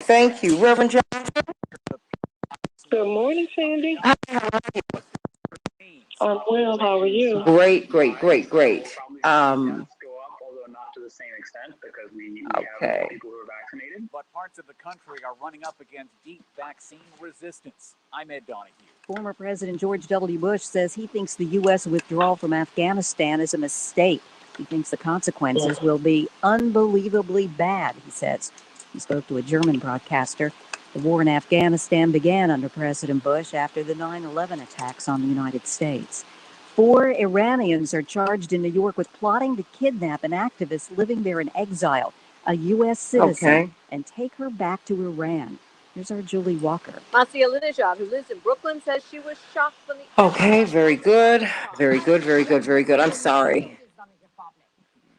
Thank you, Reverend John. Good morning, Sandy. I'm well. How are you? Great, great, great, great. Okay. But parts of the country are running up against deep vaccine resistance. I'm Ed Donahue. Former President George W. Bush says he thinks the U.S. withdrawal from Afghanistan is a mistake. He thinks the consequences will be unbelievably bad, he says. He spoke to a German broadcaster. The war in Afghanistan began under President Bush after the 9/11 attacks on the United States. 4 Iranians are charged in New York with plotting to kidnap an activist living there in exile, a U.S. citizen, and take her back to Iran. Here's our Julie Walker. Marcia Linejad, who lives in Brooklyn, says she was shocked when the... Okay, very good. Very good, very good, very good. I'm sorry,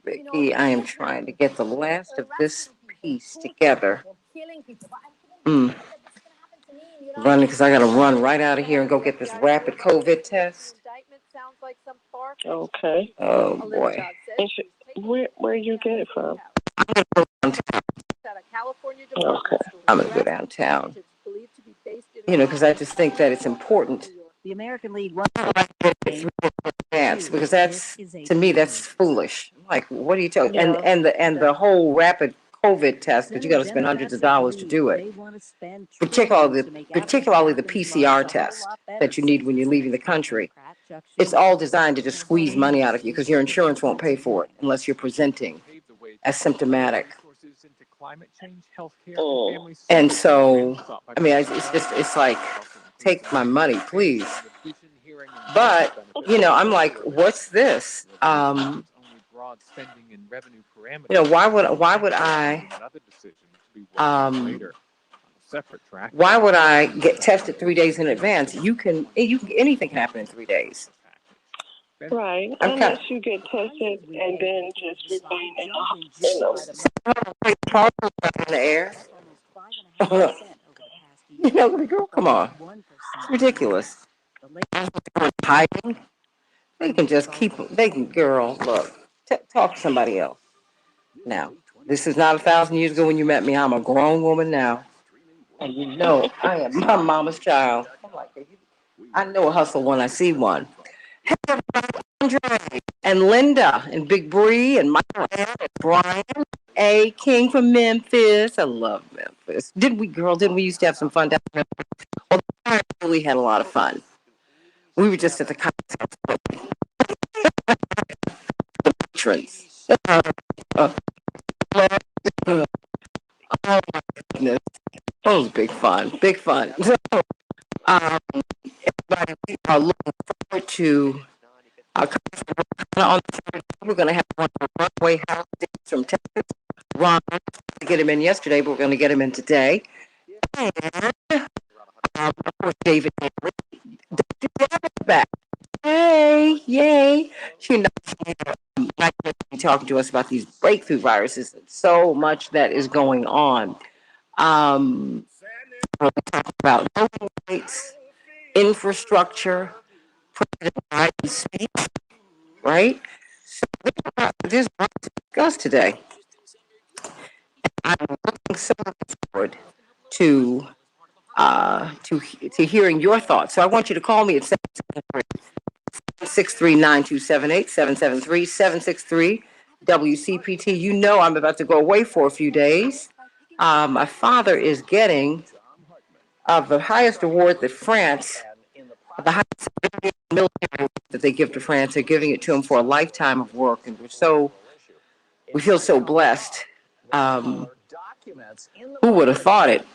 Vicky. I am trying to get the last of this piece together. Running because I got to run right out of here and go get this rapid COVID test. Okay. Oh, boy. Where you get it from? Okay. I'm going to go downtown. You know, because I just think that it's important. The American lead Because that's, to me, that's foolish. Like, what are you talking? And the whole rapid COVID test, because you got to spend hundreds of dollars to do it. Particularly the PCR test that you need when you're leaving the country. It's all designed to just squeeze money out of you because your insurance won't pay for it unless you're presenting as symptomatic. And so, I mean, it's like, take my money, please. But, you know, I'm like, what's this? You know, why would I get tested 3 days in advance? Anything can happen in 3 days. Right, unless you get tested and then just remain in the air. You know, girl, come on. It's ridiculous. Hiding. They can just girl, look, talk to somebody else. Now, this is not 1,000 years ago when you met me. I'm a grown woman now. And you know, I am my mama's child. I'm like, I know a hustle when I see one. Hey, Andre and Linda and Big Bree and Michael and Brian A. King from Memphis. I love Memphis. Didn't we used to have some fun down there? Well, I really had a lot of fun. We were just at the concert. Entrance. Oh my goodness. That was big fun. Big fun. So, everybody, we are looking forward to we're going to have one runway house from Texas. Ron, to get him in yesterday, but we're going to get him in today. And, of course, David back. Hey, yay. She knows talking to us about these breakthrough viruses. So much that is going on. We're talking about voting rights, infrastructure, President Biden's speech, right? So there's a lot to discuss today. I'm looking so forward to hearing your thoughts. So I want you to call me at 763-9278, 773-763 WCPT. You know I'm about to go away for a few days. My father is getting the highest award that France, the highest military that they give to France. They're giving it to him for a lifetime of work, and we feel so blessed. Who would have thought it?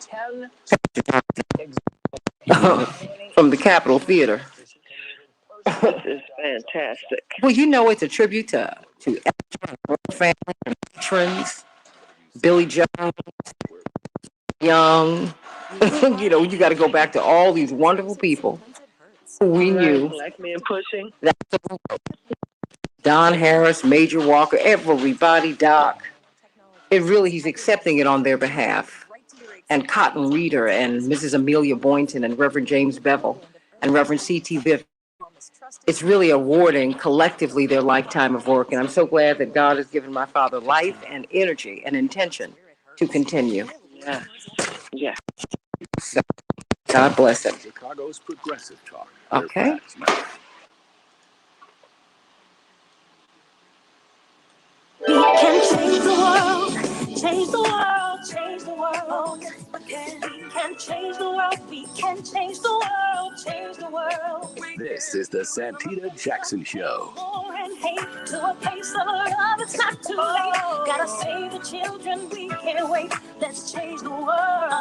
From the Capitol Theater. This is fantastic. Well, you know, it's a tribute to family and patrons, Billy Jones, Young. You know, you got to go back to all these wonderful people who we knew. Black men pushing. Don Harris, Major Walker, everybody, Doc. He's accepting it on their behalf. And Cotton Reeder and Mrs. Amelia Boynton and Reverend James Bevel and Reverend C.T. Biff. It's really awarding collectively their lifetime of work. And I'm so glad that God has given my father life and energy and intention to continue. Yeah. So, God bless him. Chicago's Progressive Talk. Okay. We can change the world, change the world, change the world. We can change the world, we can change the world, change the world. This is the Santita Jackson Show. War and hate to a place of love, it's not too late. Gotta save the children, we can't wait. Let's change the world.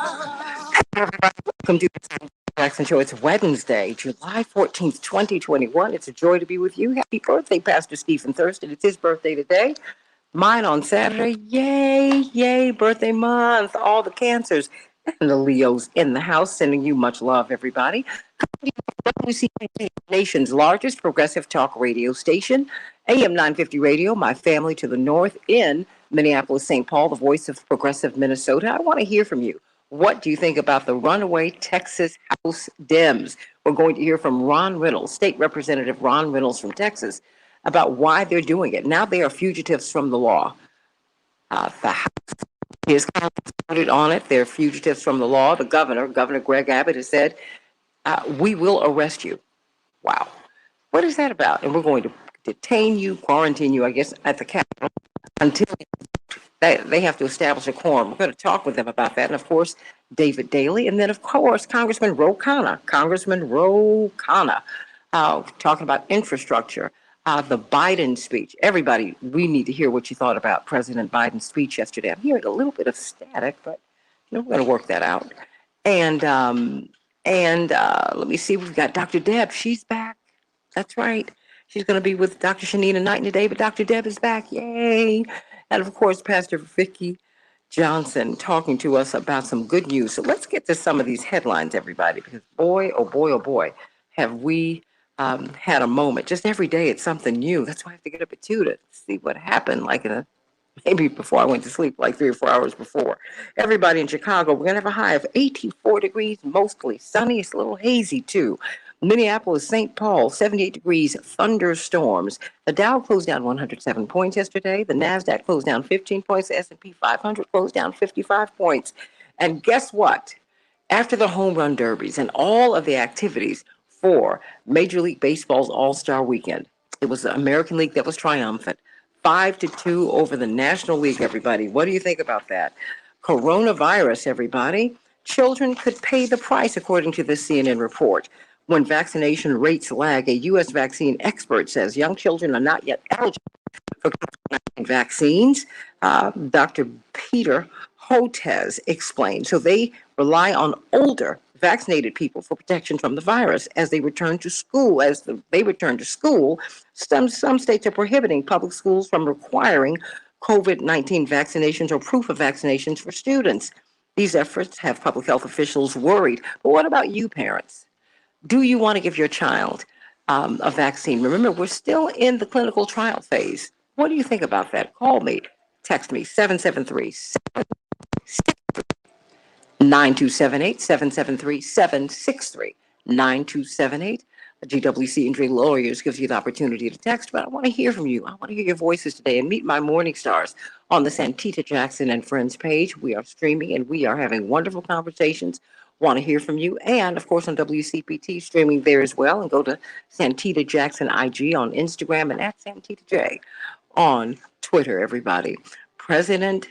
Welcome to the Jackson Show. It's Wednesday, July 14th, 2021. It's a joy to be with you. Happy birthday, Pastor Stephen Thurston. It's his birthday today. Mine on Saturday. Yay, yay, birthday month. All the Cancers and the Leos in the house. Sending you much love, everybody. WCPT, nation's largest progressive talk radio station. AM 950 Radio, my family to the north in Minneapolis, St. Paul, the voice of progressive Minnesota. I want to hear from you. What do you think about the runaway Texas House Dems? We're going to hear from Ron Reynolds, State Representative Ron Reynolds from Texas, about why they're doing it. Now they are fugitives from the law. The House is voted on it. They're fugitives from the law. The Governor Greg Abbott, has said, we will arrest you. Wow. What is that about? And we're going to detain you, quarantine you, I guess, at the Capitol until they have to establish a quorum. We're going to talk with them about that. And, of course, David Daley. And then, of course, Congressman Ro Khanna, talking about infrastructure, the Biden speech. Everybody, we need to hear what you thought about President Biden's speech yesterday. I'm hearing a little bit of static, but we're going to work that out. And let me see, we've got Dr. Deb. She's back. That's right. She's going to be with Dr. Shanina Knight today, but Dr. Deb is back. Yay. And, of course, Pastor Vicki Johnson talking to us about some good news. So let's get to some of these headlines, everybody, because boy, oh boy, have we had a moment. Just every day it's something new. That's why I have to get up at 2 to see what happened, like maybe before I went to sleep, like 3 or 4 hours before. Everybody in Chicago, we're going to have a high of 84 degrees, mostly sunny. It's a little hazy, too. Minneapolis, St. Paul, 78 degrees, thunderstorms. The Dow closed down 107 points yesterday. The NASDAQ closed down 15 points. The S&P 500 closed down 55 points. And guess what? After the home run derbies and all of the activities for Major League Baseball's All-Star Weekend, it was the American League that was triumphant. 5-2 over the National League, everybody. What do you think about that? Coronavirus, everybody. Children could pay the price, according to the CNN report. When vaccination rates lag, a U.S. vaccine expert says young children are not yet eligible for COVID-19 vaccines. Dr. Peter Hotez explained. So they rely on older vaccinated people for protection from the virus as they return to school. Some states are prohibiting public schools from requiring COVID-19 vaccinations or proof of vaccinations for students. These efforts have public health officials worried. But what about you, parents? Do you want to give your child a vaccine? Remember, we're still in the clinical trial phase. What do you think about that? Call me, text me, 773-9278, 773-763, 9278. GWC Injury Lawyers gives you the opportunity to text, but I want to hear from you. I want to hear your voices today and meet my morning stars on the Santita Jackson and Friends page. We are streaming and we are having wonderful conversations. Want to hear from you, and of course on WCPT streaming there as well. And go to Santita Jackson IG on Instagram and at Santita J on Twitter. Everybody, President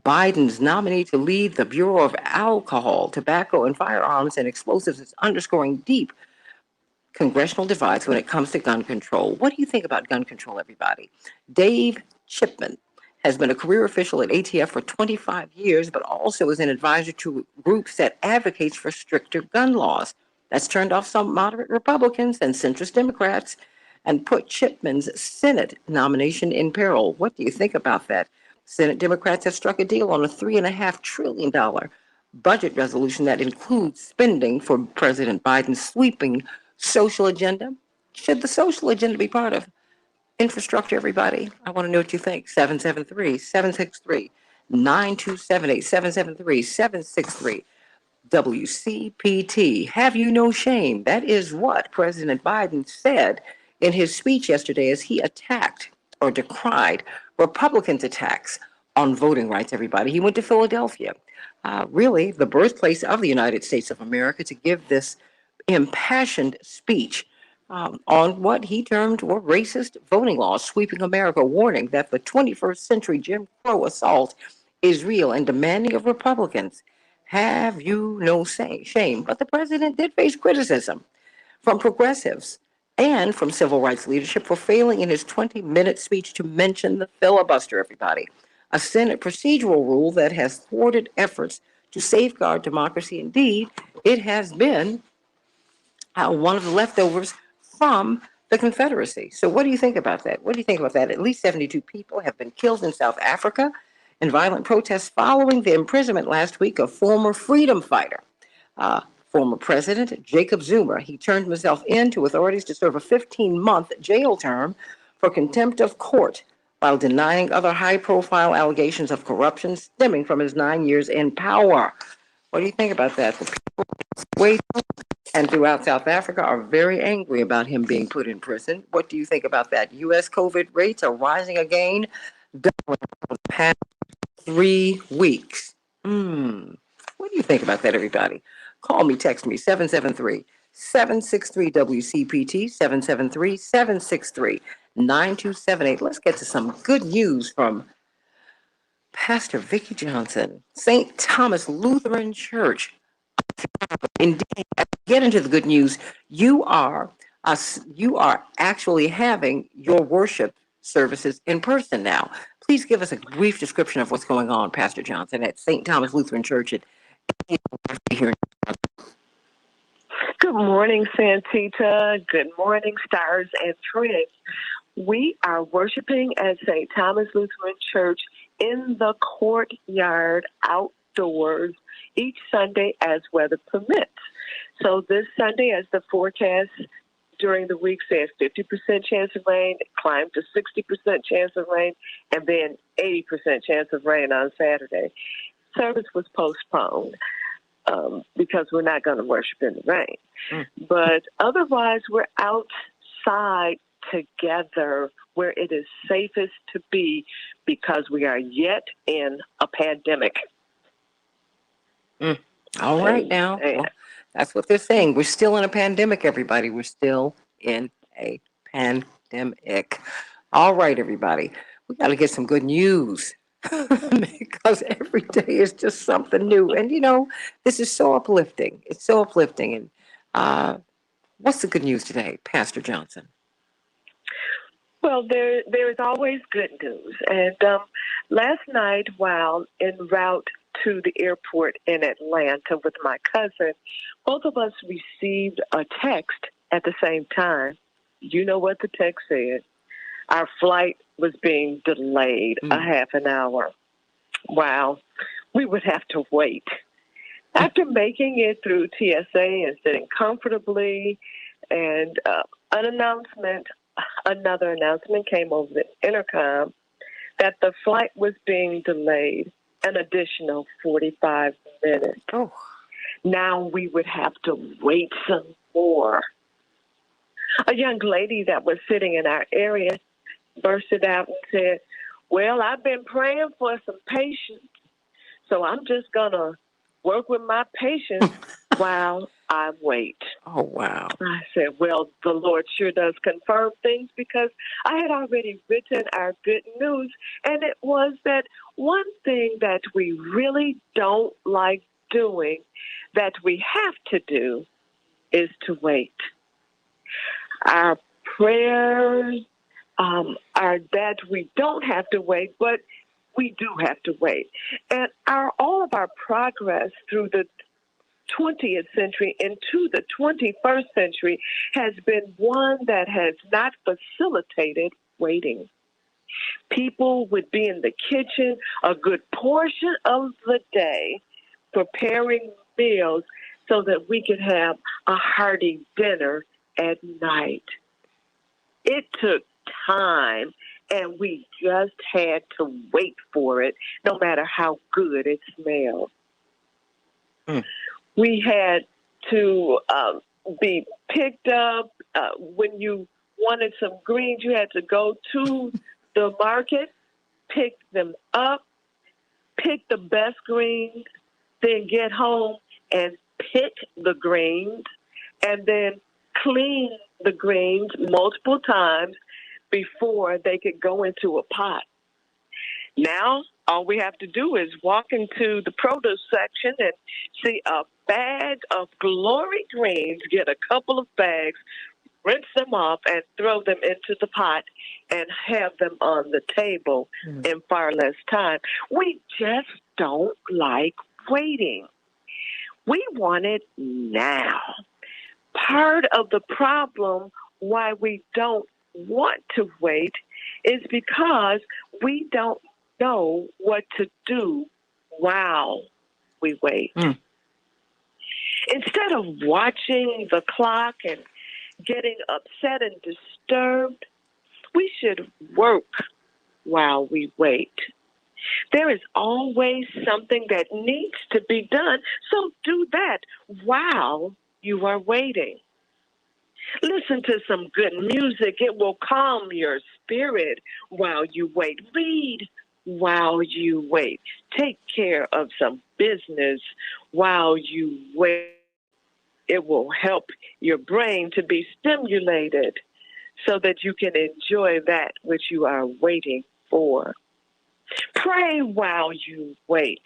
Biden's nominee to lead the Bureau of Alcohol, Tobacco, and Firearms and Explosives is underscoring deep congressional divides when it comes to gun control. What do you think about gun control, everybody? Dave Chipman has been a career official at ATF for 25 years, but also is an advisor to groups that advocates for stricter gun laws. That's turned off some moderate Republicans and centrist Democrats and put Chipman's Senate nomination in peril. What do you think about that? Senate Democrats have struck a deal on a $3.5 trillion budget resolution that includes spending for President Biden's sweeping social agenda. Should the social agenda be part of infrastructure, everybody? I want to know what you think. 773-763-9278, 773-763. WCPT. Have you no shame? That is what President Biden said in his speech yesterday as he attacked or decried Republicans' attacks on voting rights, everybody. He went to Philadelphia really the birthplace of the United States of America, to give this impassioned speech on what he termed were racist voting laws sweeping America, warning that the 21st century Jim Crow assault is real and demanding of Republicans have you no shame. But the president did face criticism from progressives and from civil rights leadership for failing in his 20-minute speech to mention the filibuster, everybody. A Senate procedural rule that has thwarted efforts to safeguard democracy. Indeed, it has been one of the leftovers from the Confederacy. So, what do you think about that? What do you think about that? At least 72 people have been killed in South Africa in violent protests following the imprisonment last week of former freedom fighter, former President Jacob Zuma. He turned himself in to authorities to serve a 15-month jail term for contempt of court while denying other high-profile allegations of corruption stemming from his 9 years in power. What do you think about that? The people wait and throughout South Africa are very angry about him being put in prison. What do you think about that? U.S. COVID rates are rising again, doubling over the past 3 weeks. What do you think about that, everybody? Call me, text me, 773-763-WCPT, 773-763-9278. Let's get to some good news from Pastor Vicki Johnson, St. Thomas Lutheran Church. Indeed, as we get into the good news, you are actually having your worship services in person now. Please give us a brief description of what's going on, Pastor Johnson, at St. Thomas Lutheran Church at here. Good morning, Santita. Good morning, stars and friends. We are worshiping at St. Thomas Lutheran Church in the courtyard outdoors each Sunday as weather permits. So this Sunday, as the forecast during the week says 50% chance of rain, it climbed to 60% chance of rain, and then 80% chance of rain on Saturday. Service was postponed because we're not going to worship in the rain. But otherwise, we're outside together where it is safest to be because we are yet in a pandemic. All right now. Well, that's what they're saying. We're still in a pandemic, everybody. We're still in a pandemic. All right, everybody. We got to get some good news because every day is just something new. And, you know, this is so uplifting. It's so uplifting. And what's the good news today, Pastor Johnson? Well, there is always good news. And last night, while en route to the airport in Atlanta with my cousin, both of us received a text at the same time. You know what the text said? Our flight was being delayed a half an hour. Wow. We would have to wait. After making it through TSA and sitting comfortably, and another announcement came over the intercom that the flight was being delayed an additional 45 minutes. Oh. Now we would have to wait some more. A young lady that was sitting in our area bursted out and said, well, I've been praying for some patience, so I'm just going to work with my patience while I wait. Oh, wow. I said, well, the Lord sure does confirm things, because I had already written our good news, and it was that one thing that we really don't like doing, that we have to do, is to wait. Our prayers are that we don't have to wait, but we do have to wait. And all of our progress through the 20th century into the 21st century has been one that has not facilitated waiting. People would be in the kitchen a good portion of the day preparing meals so that we could have a hearty dinner at night. It took time, and we just had to wait for it, no matter how good it smelled. We had to be picked up. When you wanted some greens, you had to go to the market, pick them up, pick the best greens, then get home and pick the greens and then clean the greens multiple times before they could go into a pot. Now, all we have to do is walk into the produce section and see a bag of glory greens, get a couple of bags, rinse them off, and throw them into the pot and have them on the table in far less time. We just don't like waiting. We want it now. Part of the problem why we don't want to wait is because we don't know what to do while we wait. Instead of watching the clock and getting upset and disturbed, we should work while we wait. There is always something that needs to be done, so do that while you are waiting. Listen to some good music. It will calm your spirit while you wait. Read while you wait. Take care of some business while you wait. It will help your brain to be stimulated so that you can enjoy that which you are waiting for. Pray while you wait.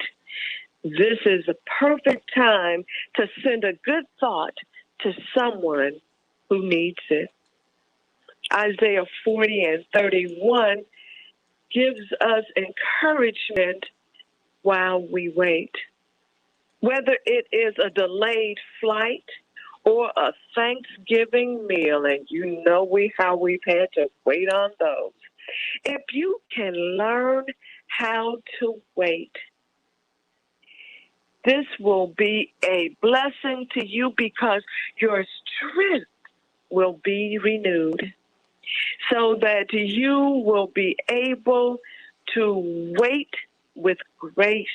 This is a perfect time to send a good thought to someone who needs it. Isaiah 40:31 gives us encouragement while we wait. Whether it is a delayed flight or a Thanksgiving meal, and you know how we've had to wait on those. If you can learn how to wait, this will be a blessing to you because your strength will be renewed so that you will be able to wait with grace,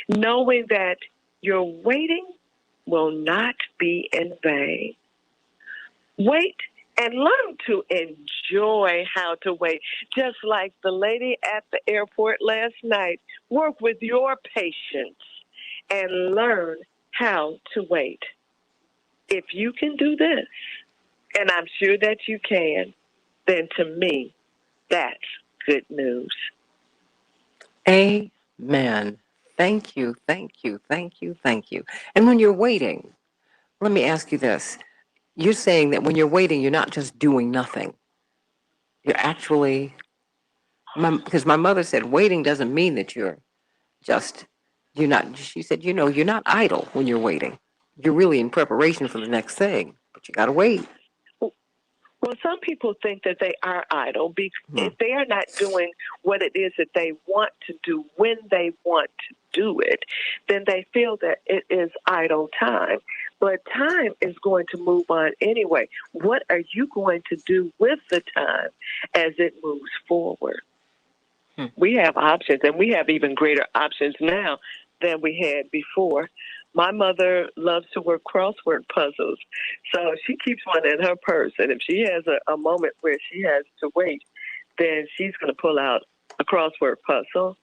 knowing that your waiting will not be in vain. Wait and learn to enjoy how to wait. Just like the lady at the airport last night, work with your patience and learn how to wait. If you can do this, and I'm sure that you can, then to me, that's good news. Amen. Thank you, thank you, thank you, thank you. And when you're waiting, let me ask you this. You're saying that when you're waiting, you're not just doing nothing. You're actually, because my mother said waiting doesn't mean that just, you're not, she said, you're not idle when you're waiting. You're really in preparation for the next thing, but you got to wait. Well, some people think that they are idle because if they are not doing what it is that they want to do when they want to do it, then they feel that it is idle time. But time is going to move on anyway. What are you going to do with the time as it moves forward? We have options, and we have even greater options now than we had before. My mother loves to work crossword puzzles, so she keeps one in her purse. And if she has a moment where she has to wait, then she's going to pull out a crossword puzzle.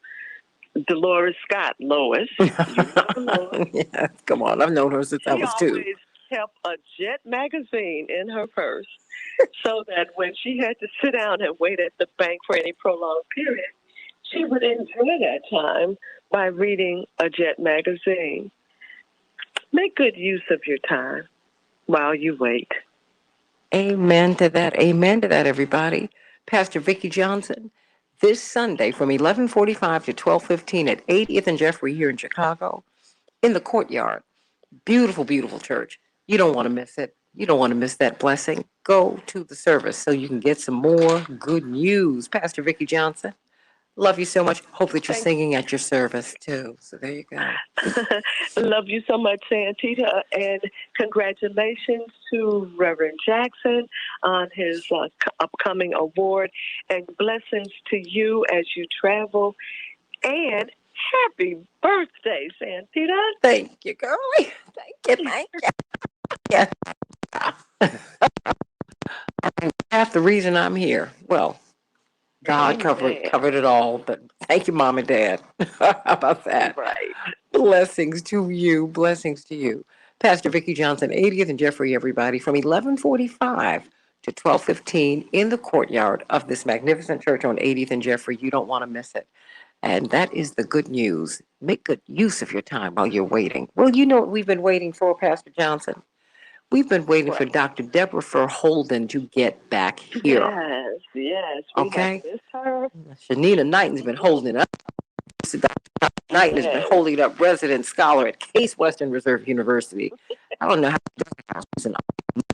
Dolores Scott, Lois. You know Lois. Yeah, come on. I've known her since I was 2. She always kept a Jet magazine in her purse so that when she had to sit down and wait at the bank for any prolonged period, she would enjoy that time by reading a Jet magazine. Make good use of your time while you wait. Amen to that. Amen to that, everybody. Pastor Vicki Johnson, this Sunday from 11:45 to 12:15 at 80th and Jeffrey here in Chicago, in the courtyard. Beautiful, beautiful church. You don't want to miss it. You don't want to miss that blessing. Go to the service so you can get some more good news. Pastor Vicki Johnson, love you so much. Hope that you're singing at your service too. So there you go. Love you so much, Santita, and congratulations to Reverend Jackson on his upcoming award, and blessings to you as you travel, and happy birthday, Santita. Thank you, girlie. Thank you, thank you. Yeah. Half the reason I'm here. Well, God covered it all, but thank you, Mom and Dad. How about that? Right. Blessings to you. Blessings to you. Pastor Vicki Johnson, 80th and Jeffrey, everybody, from 11:45 to 12:15 in the courtyard of this magnificent church on 80th and Jeffrey. You don't want to miss it. And that is the good news. Make good use of your time while you're waiting. Well, you know what we've been waiting for, Pastor Johnson? We've been waiting for Dr. Deborah Holden to get back here. Yes, yes. Okay? We have missed her. Shanita Knighton's been holding it up. Dr. Knighton has been holding it up, resident scholar at Case Western Reserve University. I don't know how she's an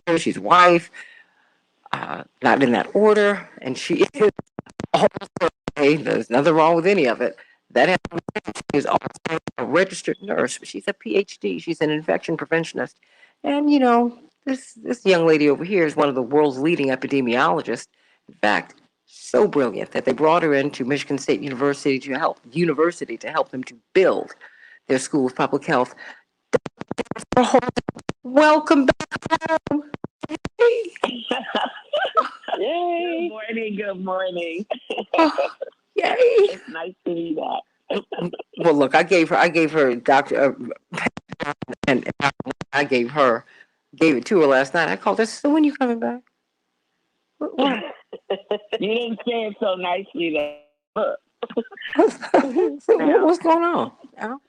author, she's wife, not in that order, and she is also there's nothing wrong with any of it. That is also a registered nurse. She's a PhD. She's an infection preventionist. And, you know, this young lady over here is one of the world's leading epidemiologists. In fact, so brilliant that they brought her into Michigan State University to help them to build their School of Public Health. Welcome back home. Yay. Good morning. Good morning. Yay. It's nice to be back. Well, look, I gave her Dr. And I gave it to her last night. I called her. So when you coming back? What? You didn't say it so nicely though. What's going on? Al?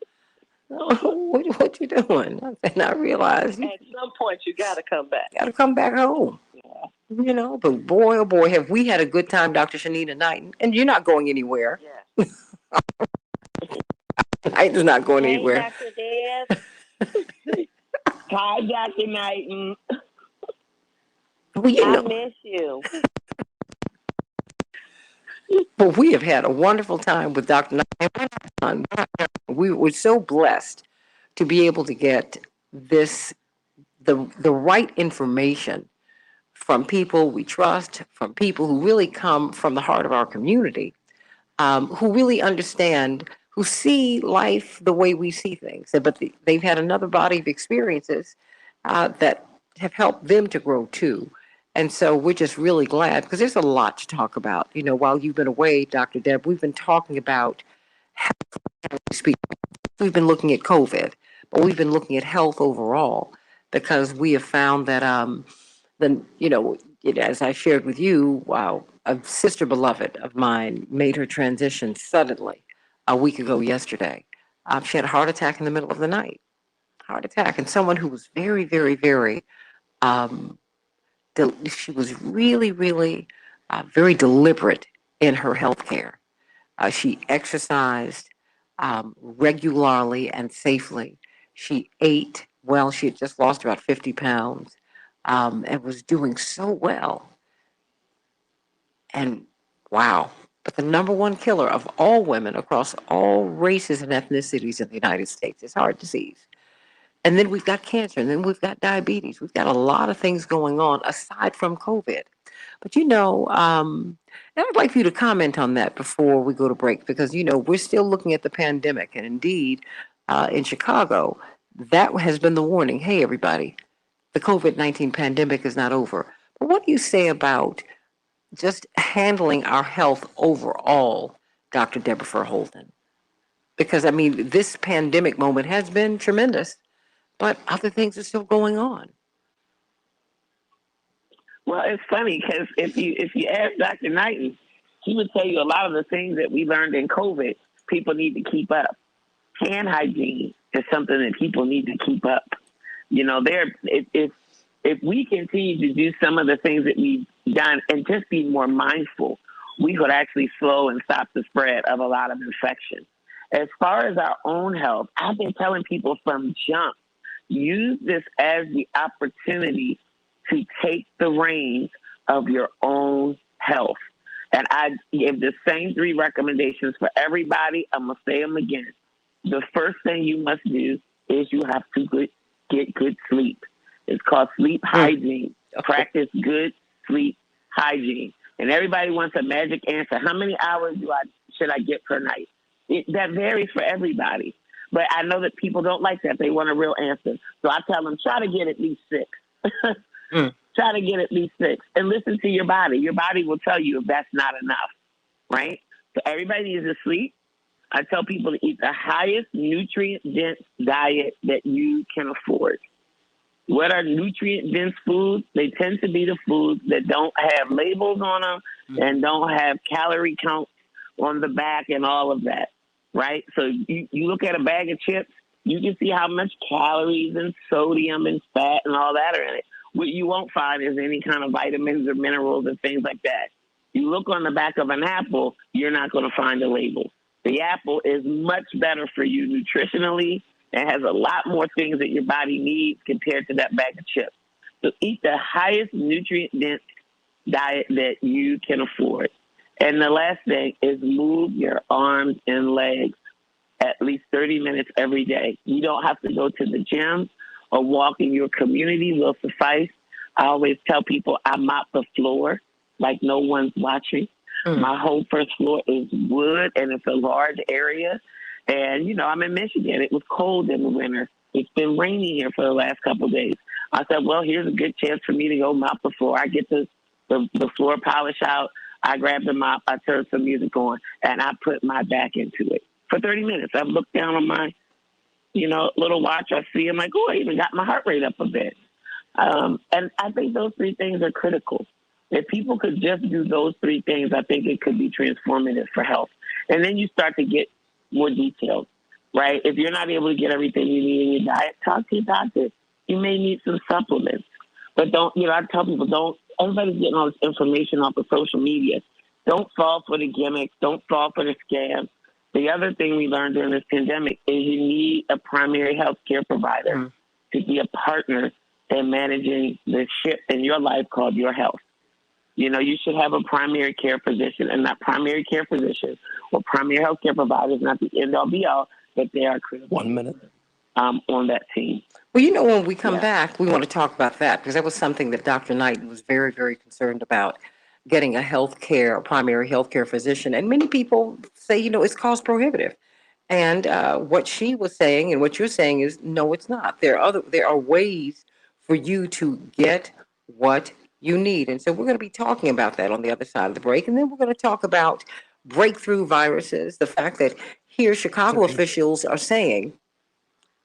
What you doing? And I realized At some point you got to come back. Got to come back home. Yeah. You know, but boy, oh boy, have we had a good time, Dr. Shanita Knighton. And you're not going anywhere. Yeah. Knighton's not going Hey, anywhere. Dr. Deb. Hi, Dr. Knighton. Well, you know, I miss you. well, we have had a wonderful time with Dr. Knighton. We were so blessed to be able to get the right information from people we trust, from people who really come from the heart of our community, who really understand, who see life the way we see things. But they've had another body of experiences that have helped them to grow too. And so we're just really glad because there's a lot to talk about. You know, while you've been away, Dr. Deb, we've been talking about we've been looking at COVID, but we've been looking at health overall because we have found that as I shared with you, wow, a sister beloved of mine made her transition suddenly a week ago yesterday. She had a heart attack in the middle of the night. Heart attack. And someone who was very, very, very, she was really, really very deliberate in her health care. She exercised regularly and safely. She ate well. She had just lost about 50 pounds and was doing so well. And wow. But the number one killer of all women across all races and ethnicities in the United States is heart disease. And then we've got cancer, and then we've got diabetes. We've got a lot of things going on aside from COVID. But and I'd like for you to comment on that before we go to break, because we're still looking at the pandemic, and indeed, in Chicago, that has been the warning. Hey, everybody, the COVID-19 pandemic is not over. But what do you say about just handling our health overall, Dr. Deborah Holden? Because this pandemic moment has been tremendous, but other things are still going on. Well, it's funny because if you ask Dr. Knighton, he would tell you a lot of the things that we learned in COVID, people need to keep up. Hand hygiene is something that people need to keep up. If we continue to do some of the things that we've done and just be more mindful, we could actually slow and stop the spread of a lot of infection. As far as our own health, I've been telling people from jump, use this as the opportunity to take the reins of your own health. And I give the same 3 recommendations for everybody. I'm going to say them again. The first thing you must do is you have to get good sleep. It's called sleep hygiene. Practice good sleep hygiene. And everybody wants a magic answer. How many hours should I get per night? That varies for everybody. But I know that people don't like that. They want a real answer. So I tell them, try to get at least 6. Try to get at least 6. And listen to your body. Your body will tell you if that's not enough, right? So everybody needs to sleep. I tell people to eat the highest nutrient-dense diet that you can afford. What are nutrient-dense foods? They tend to be the foods that don't have labels on them and don't have calorie counts on the back and all of that, right? So you look at a bag of chips, you can see how much calories and sodium and fat and all that are in it. What you won't find is any kind of vitamins or minerals and things like that. You look on the back of an apple, you're not going to find a label. The apple is much better for you nutritionally and has a lot more things that your body needs compared to that bag of chips. So eat the highest nutrient-dense diet that you can afford. And the last thing is move your arms and legs at least 30 minutes every day. You don't have to go to the gym or walk in your community will suffice. I always tell people I mop the floor like no one's watching. My whole first floor is wood, and it's a large area. And, you know, I'm in Michigan. It was cold in the winter. It's been rainy here for the last couple of days. I said, well, here's a good chance for me to go mop the floor. I get the floor polish out. I grab the mop. I turn some music on, and I put my back into it for 30 minutes. I look down on my, you know, little watch. I see, I'm like, oh, I even got my heart rate up a bit. And I think those three things are critical. If people could just do those three things, I think it could be transformative for health. And then you start to get more details, right? If you're not able to get everything you need in your diet, talk to your doctor. You may need some supplements. But don't, you know, I tell people, don't, everybody's getting all this information off of social media. Don't fall for the gimmicks. Don't fall for the scams. The other thing we learned during this pandemic is you need a primary health care provider to be a partner in managing the ship in your life called your health. You know, you should have a primary care physician, and that primary care physician or primary health care provider is not the end all be all, but they are critical. 1 minute. On that team. Well, you know, when we come back, we want to talk about that because that was something that Dr. Knight was very, very concerned about, getting a primary health care physician. And many people say, you know, it's cost prohibitive. And what she was saying and what you're saying is, no, it's not. There are ways for you to get what you need. And so we're going to be talking about that on the other side of the break. And then we're going to talk about breakthrough viruses, the fact that here Chicago officials are saying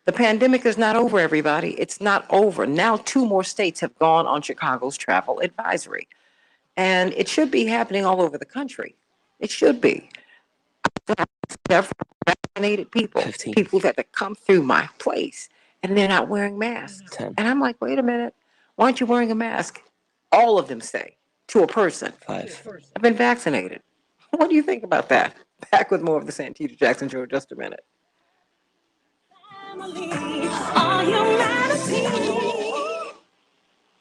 the pandemic is not over, everybody. It's not over. Now 2 more states have gone on Chicago's travel advisory. And it should be happening all over the country. It should be. Several vaccinated people, 15. people that have come through my place, and they're not wearing masks. 10. And I'm like, wait a minute. Why aren't you wearing a mask? All of them say to a person, 5. I've been vaccinated. What do you think about that? Back with more of the Santita Jackson Show in just a minute.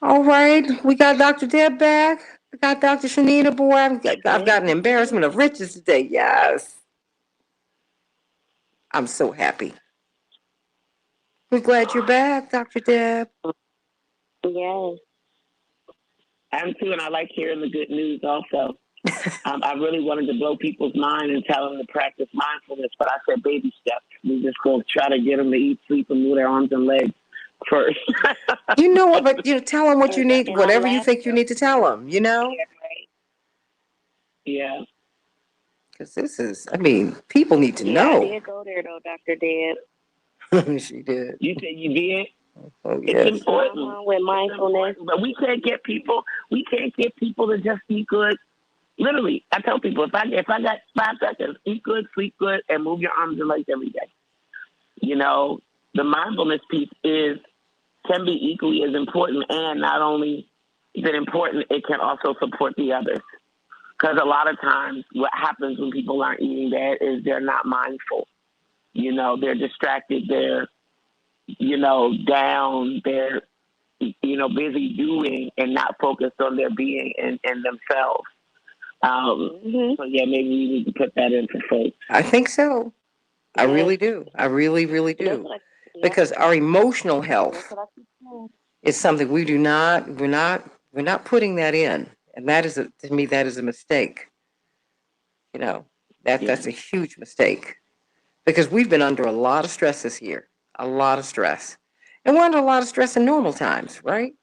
All right, we got Dr. Deb back. We got Dr. Shanita. Boy, I've got an embarrassment of riches today. Yes. I'm so happy. We're glad you're back, Dr. Deb. Yes. I'm too, and I like hearing the good news also. I really wanted to blow people's mind and tell them to practice mindfulness, but I said baby steps. We just go try to get them to eat, sleep, and move their arms and legs first. You know what? But you know, tell them what you need, whatever you think you need to tell them. You know. Yeah. Because this is, I mean, people need to know. I did go there though, Dr. Deb. She did. You said you did? Oh, yes. It's important. With mindfulness. But we can't get people to just eat good. Literally, I tell people, if I got 5 seconds, eat good, sleep good, and move your arms and legs every day. You know, the mindfulness piece can be equally as important, and not only is it important, it can also support the others. Because a lot of times what happens when people aren't eating that is they're not mindful. You know, they're distracted. They're, you know, down. They're, you know, busy doing and not focused on their being and themselves. So, yeah, maybe we need to put that in for folks. I think so. I really do. I really, really do. Because our emotional health is something we're not putting that in. And that is, to me, that is a mistake. You know, that's a huge mistake. Because we've been under a lot of stress this year. A lot of stress. And we're under a lot of stress in normal times, right?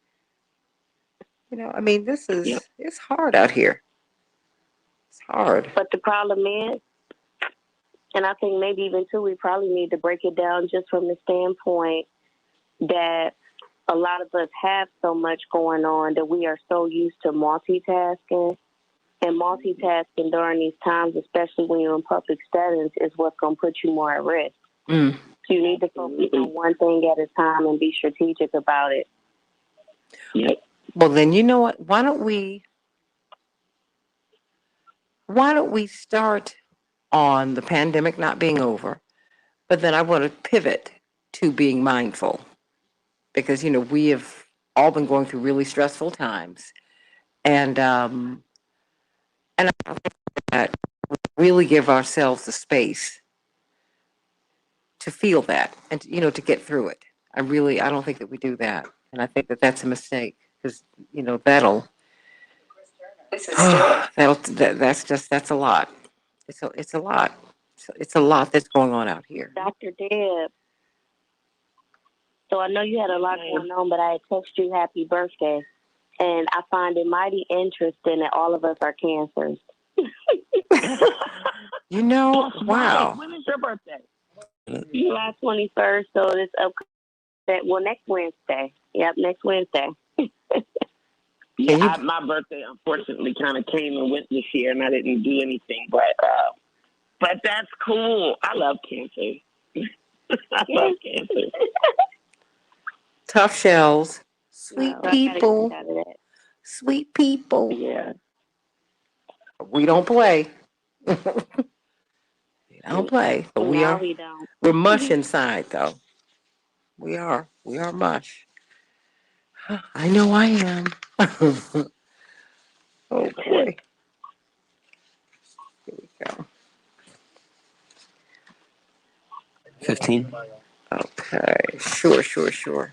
You know, I mean, it's hard out here. It's hard. But the problem is, And I think maybe even too, we probably need to break it down just from the standpoint that a lot of us have so much going on that we are so used to multitasking. And multitasking during these times, especially when you're in public settings, is what's going to put you more at risk. Mm. So you need to focus on one thing at a time and be strategic about it. Yep. Well, then you know what? Why don't we start on the pandemic not being over, but then I want to pivot to being mindful because we have all been going through really stressful times, and I think that we really give ourselves the space to feel that and to get through it. I don't think that we do that, and I think that that's a mistake because that'll that's a lot. It's a lot. It's a lot that's going on out here. Dr. Deb, so I know you had a lot going on, but I had texted you happy birthday. And I find it mighty interesting that all of us are cancers. Wow. When is your birthday? July 21st, so it's next Wednesday. Yep, next Wednesday. My birthday unfortunately kind of came and went this year, and I didn't do anything. But that's cool. I love Cancer. I love Cancer. Tough shells, sweet people, sweet people. Yeah. We don't play. We don't play, but we're mush inside, though. We are mush. I know I am. Oh boy. Here we go. 15. Okay. Sure.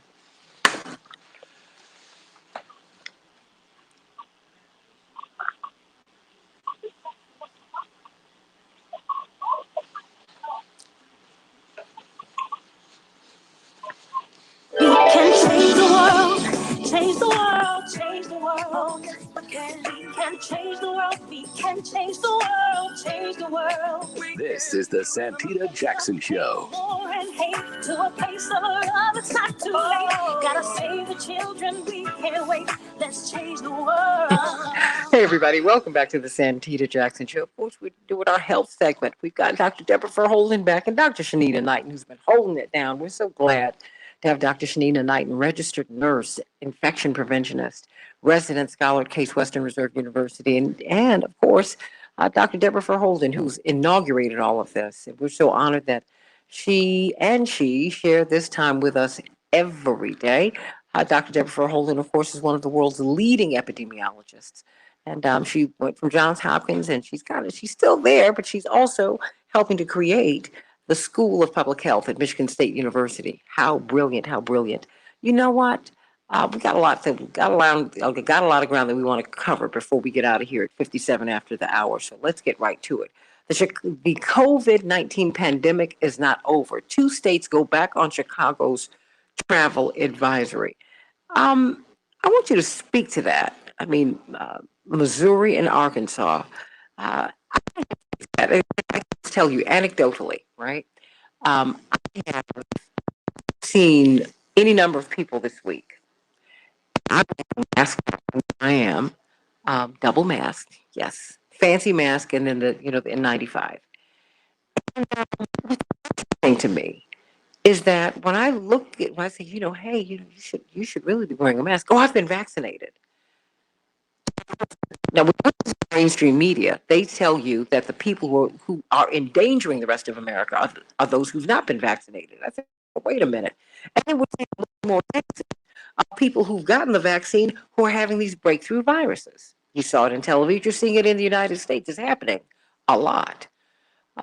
We can change the world, change the world, change the world. We can change the world, we can change the world, change the world. This is the Santita Jackson Show. War and hate to a place of love, it's not too late. Gotta save the children, we can't wait. Let's change the world. Hey, everybody. Welcome back to the Santita Jackson Show. Of course, we're doing our health segment. We've got Dr. Deborah Verholden back and Dr. Shanita Knighton, who's been holding it down. We're so glad to have Dr. Shanita Knighton, registered nurse, infection preventionist, resident scholar at Case Western Reserve University, and of course, Dr. Deborah Verholden, who's inaugurated all of this. And we're so honored that she share this time with us every day. Dr. Deborah Verholden, of course, is one of the world's leading epidemiologists. And she went from Johns Hopkins, and she's still there, but she's also helping to create the School of Public Health at Michigan State University. How brilliant, how brilliant. You know what? We got a lot of ground that we want to cover before we get out of here at 57 after the hour. So let's get right to it. The COVID-19 pandemic is not over. 2 states go back on Chicago's travel advisory. I want you to speak to that. I mean, Missouri and Arkansas. I can tell you anecdotally, right? I have seen any number of people this week. I'm masked. I am double masked. Yes, fancy mask, and then the N95. And what's interesting to me is that when I say, hey, you should really be wearing a mask. Oh, I've been vaccinated. Now, with mainstream media, they tell you that the people who are endangering the rest of America are those who've not been vaccinated. I think, wait a minute. And then we're seeing more cases of people who've gotten the vaccine who are having these breakthrough viruses. You saw it in television. You're seeing it in the United States. It's happening a lot.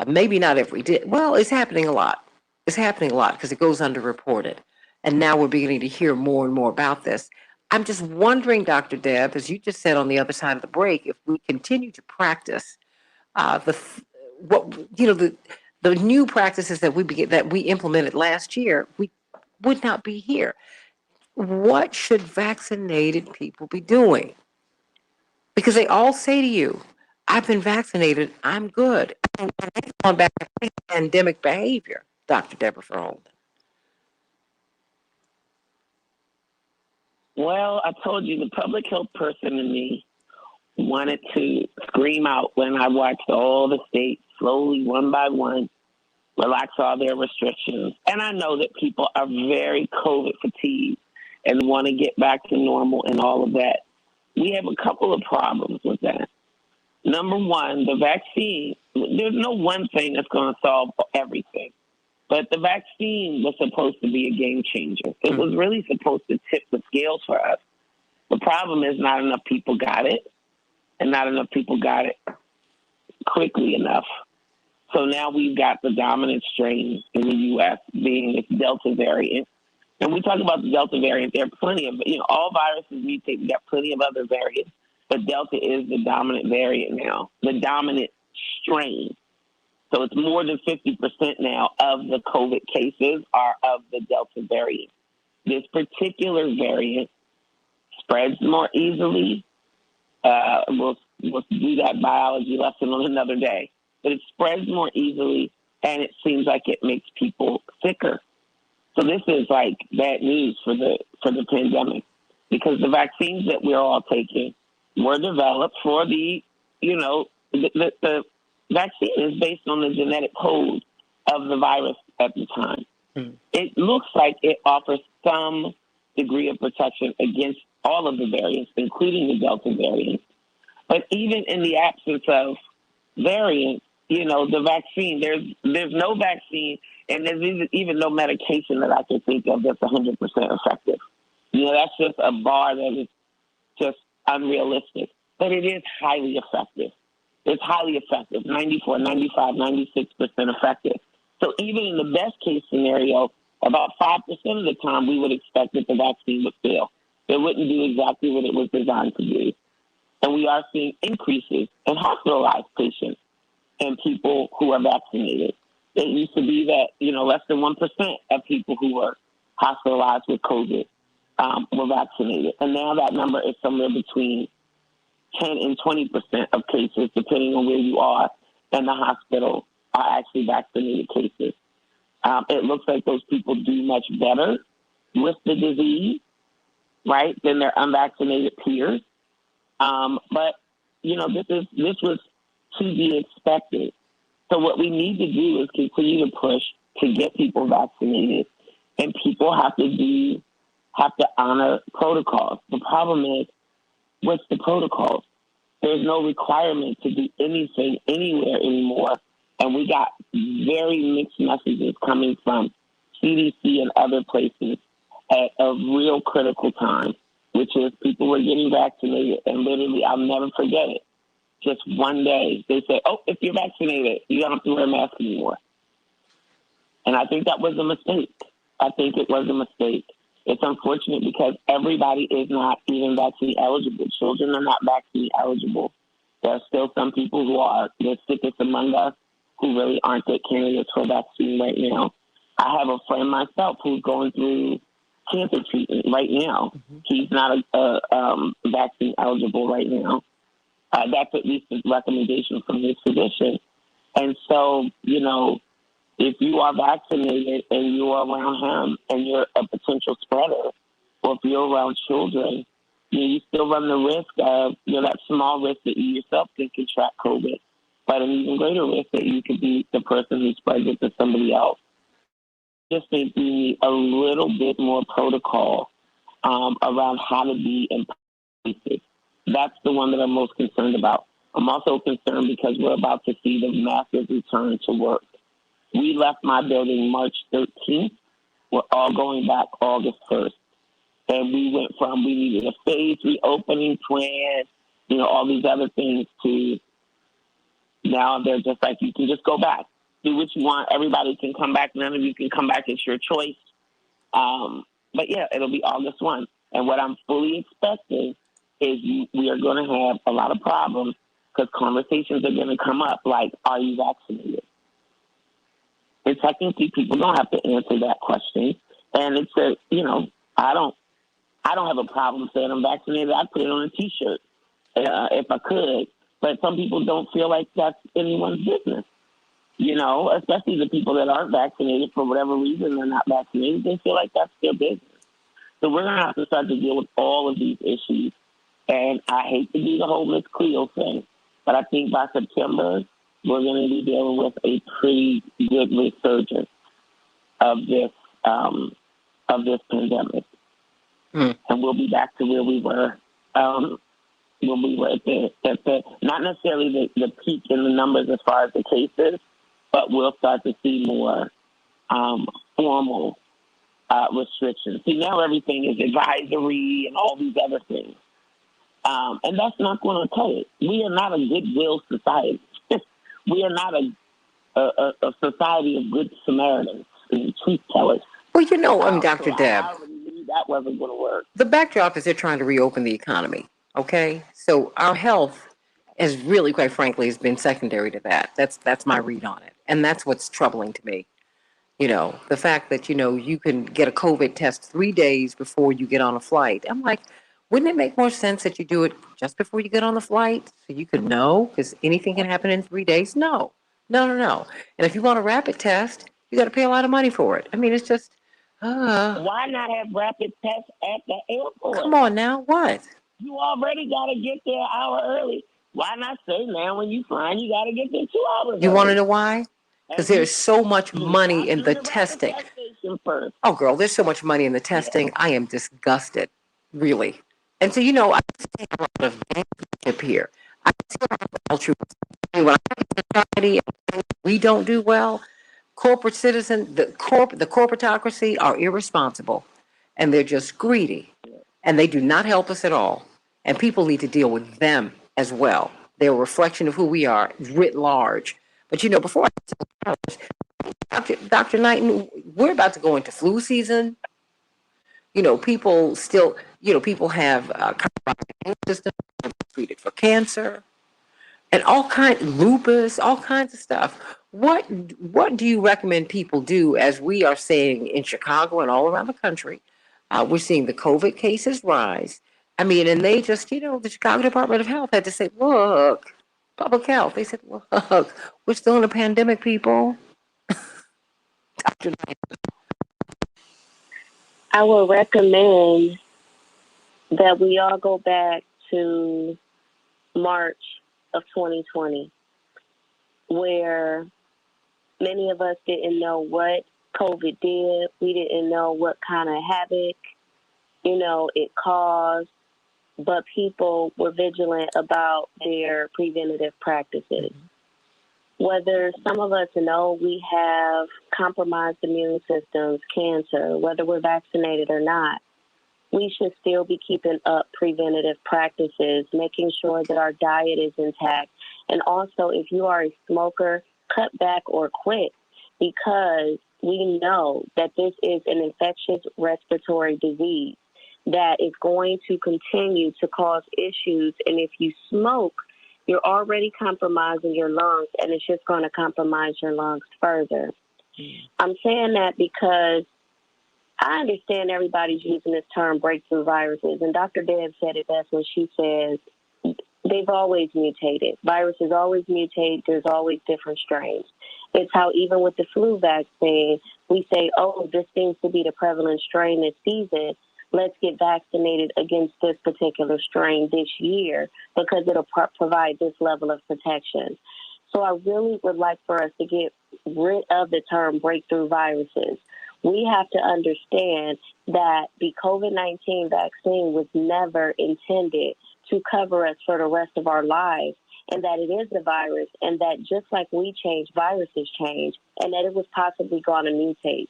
Maybe not every day. Well, it's happening a lot. It's happening a lot because it goes underreported. And now we're beginning to hear more and more about this. I'm just wondering, Dr. Deb, as you just said on the other side of the break, if we continue to practice the new practices that we implemented last year, we would not be here. What should vaccinated people be doing? Because they all say to you, I've been vaccinated, I'm good. It's going back to pre-pandemic behavior, Dr. Deborah Verholden. Well, I told you the public health person in me wanted to scream out when I watched all the states slowly, one by one, relax all their restrictions. And I know that people are very COVID fatigued and want to get back to normal and all of that. We have a couple of problems with that. Number one, the vaccine, there's no one thing that's going to solve everything. But the vaccine was supposed to be a game changer. It was really supposed to tip the scales for us. The problem is not enough people got it, and not enough people got it quickly enough. So now we've got the dominant strain in the U.S. being this Delta variant. And we talk about the Delta variant. There are plenty of, all viruses mutate. We got plenty of other variants. But Delta is the dominant variant now, the dominant strain. So it's more than 50% now of the COVID cases are of the Delta variant. This particular variant spreads more easily. We'll do that biology lesson on another day. But it spreads more easily, and it seems like it makes people sicker. So this is like bad news for the pandemic, because the vaccines that we're all taking were developed for the vaccine is based on the genetic code of the virus at the time. It looks like it offers some degree of protection against all of the variants, including the Delta variant. But even in the absence of variants, the vaccine, there's no vaccine, and there's even no medication that I can think of that's 100% effective. That's just a bar that is just unrealistic. But it is highly effective. It's highly effective, 94, 95, 96% effective. So even in the best case scenario, about 5% of the time we would expect that the vaccine would fail. It wouldn't do exactly what it was designed to do. And we are seeing increases in hospitalized patients and people who are vaccinated. It used to be that, less than 1% of people who were hospitalized with COVID were vaccinated. And now that number is somewhere between 10 and 20% of cases, depending on where you are in the hospital, are actually vaccinated cases. It looks like those people do much better with the disease, right, than their unvaccinated peers. But, this was to be expected. So what we need to do is continue to push to get people vaccinated, and people have to honor protocols. The problem is, what's the protocols? There's no requirement to do anything anywhere anymore. And we got very mixed messages coming from CDC and other places at a real critical time, which is people were getting vaccinated, and literally, I'll never forget it. Just one day, they said, oh, if you're vaccinated, you don't have to wear a mask anymore. And I think that was a mistake. I think it was a mistake. It's unfortunate because everybody is not even vaccine eligible. Children are not vaccine eligible. There are still some people who are the sickest among us who really aren't good candidates for vaccine right now. I have a friend myself who's going through cancer treatment right now. He's not vaccine eligible right now. That's at least a recommendation from his physician. And so, if you are vaccinated and you are around him and you're a potential spreader, or if you're around children, you still run the risk of, that small risk that you yourself can contract COVID, but an even greater risk that you could be the person who spreads it to somebody else. Just think we need a little bit more protocol around how to be in places. That's the one that I'm most concerned about. I'm also concerned because we're about to see the massive return to work. We left my building March 13th. We're all going back August 1st. And we went from, we needed a phased reopening plan, all these other things, to now they're just like, you can just go back. Do what you want. Everybody can come back. None of you can come back. It's your choice. But yeah, it'll be August 1. And what I'm fully expecting is we are going to have a lot of problems because conversations are going to come up like, are you vaccinated? And technically, people don't have to answer that question. And it's I don't have a problem saying I'm vaccinated. I'd put it on a T-shirt if I could. But some people don't feel like that's anyone's business. You know, especially the people that aren't vaccinated for whatever reason they're not vaccinated. They feel like that's their business. So we're going to have to start to deal with all of these issues. And I hate to be the whole Miss Cleo thing, but I think by September, we're going to be dealing with a pretty good resurgence of this pandemic. And we'll be back to where we were when we were at the not necessarily the peak in the numbers as far as the cases, but we'll start to see more formal restrictions. See, now everything is advisory and all these other things. And that's not going to cut it. We are not a goodwill society. We are not a society of good Samaritans and truth tellers. Well, you know, Dr. Deb, I already knew that wasn't going to work. the backdrop is they're trying to reopen the economy. Okay, so our health is really, quite frankly, has been secondary to that. That's my read on it, and that's what's troubling to me. You know, the fact that you can get a COVID test 3 days before you get on a flight. I'm like, wouldn't it make more sense that you do it just before you get on the flight so you could know? Because anything can happen in 3 days. No, no, no, no. And if you want a rapid test, you got to pay a lot of money for it. I mean, it's just. Why not have rapid tests at the airport? Come on now, what? You already got to get there an hour early. Why not say now when you flying, you got to get there 2 hours You early? want to know why? Because there's so much money in the testing. Oh, girl, there's so much money in the testing. I am disgusted, really. And so, I see a lot of gamesmanship here. I see a lot of altruism. When I look at society and things we don't do well, corporate citizen, the corporatocracy are irresponsible, and they're just greedy, and they do not help us at all. And people need to deal with them as well. They're a reflection of who we are writ large. But before I Dr. Knighton, we're about to go into flu season. People still, people have compromised immune system, treated for cancer, and lupus, all kinds of stuff. What do you recommend people do, as we are seeing in Chicago and all around the country? We're seeing the COVID cases rise. I mean, and they just, the Chicago Department of Health had to say, look, public health. They said, look, we're still in a pandemic, people. Dr. I would recommend that we all go back to March of 2020, where many of us didn't know what COVID did. We didn't know what kind of havoc, it caused, but people were vigilant about their preventative practices. Whether some of us know we have compromised immune systems, cancer, whether we're vaccinated or not, we should still be keeping up preventative practices, making sure that our diet is intact. And also, if you are a smoker, cut back or quit, because we know that this is an infectious respiratory disease that is going to continue to cause issues. And if you smoke, you're already compromising your lungs, and it's just going to compromise your lungs further. I'm saying that because I understand everybody's using this term breakthrough viruses, and Dr. Deb said it best when she says they've always mutated. Viruses always mutate. There's always different strains. It's how even with the flu vaccine, we say, oh, this seems to be the prevalent strain this season. Let's get vaccinated against this particular strain this year because it'll provide this level of protection. So I really would like for us to get rid of the term breakthrough viruses. We have to understand that the COVID-19 vaccine was never intended to cover us for the rest of our lives, and that it is a virus, and that just like we change, viruses change, and that it was possibly going to mutate.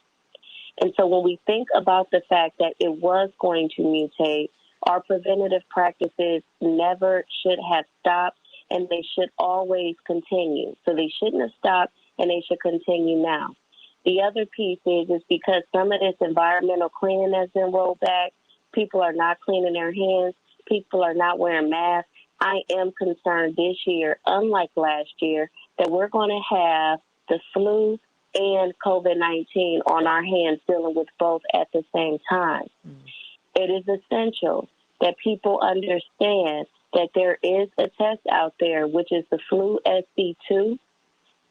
And so when we think about the fact that it was going to mutate, our preventative practices never should have stopped, and they should always continue. So they shouldn't have stopped, and they should continue now. The other piece is because some of this environmental cleaning has been rolled back, people are not cleaning their hands, people are not wearing masks. I am concerned this year, unlike last year, that we're going to have the flu and COVID-19 on our hands, dealing with both at the same time. It is essential that people understand that there is a test out there, which is the flu SC2,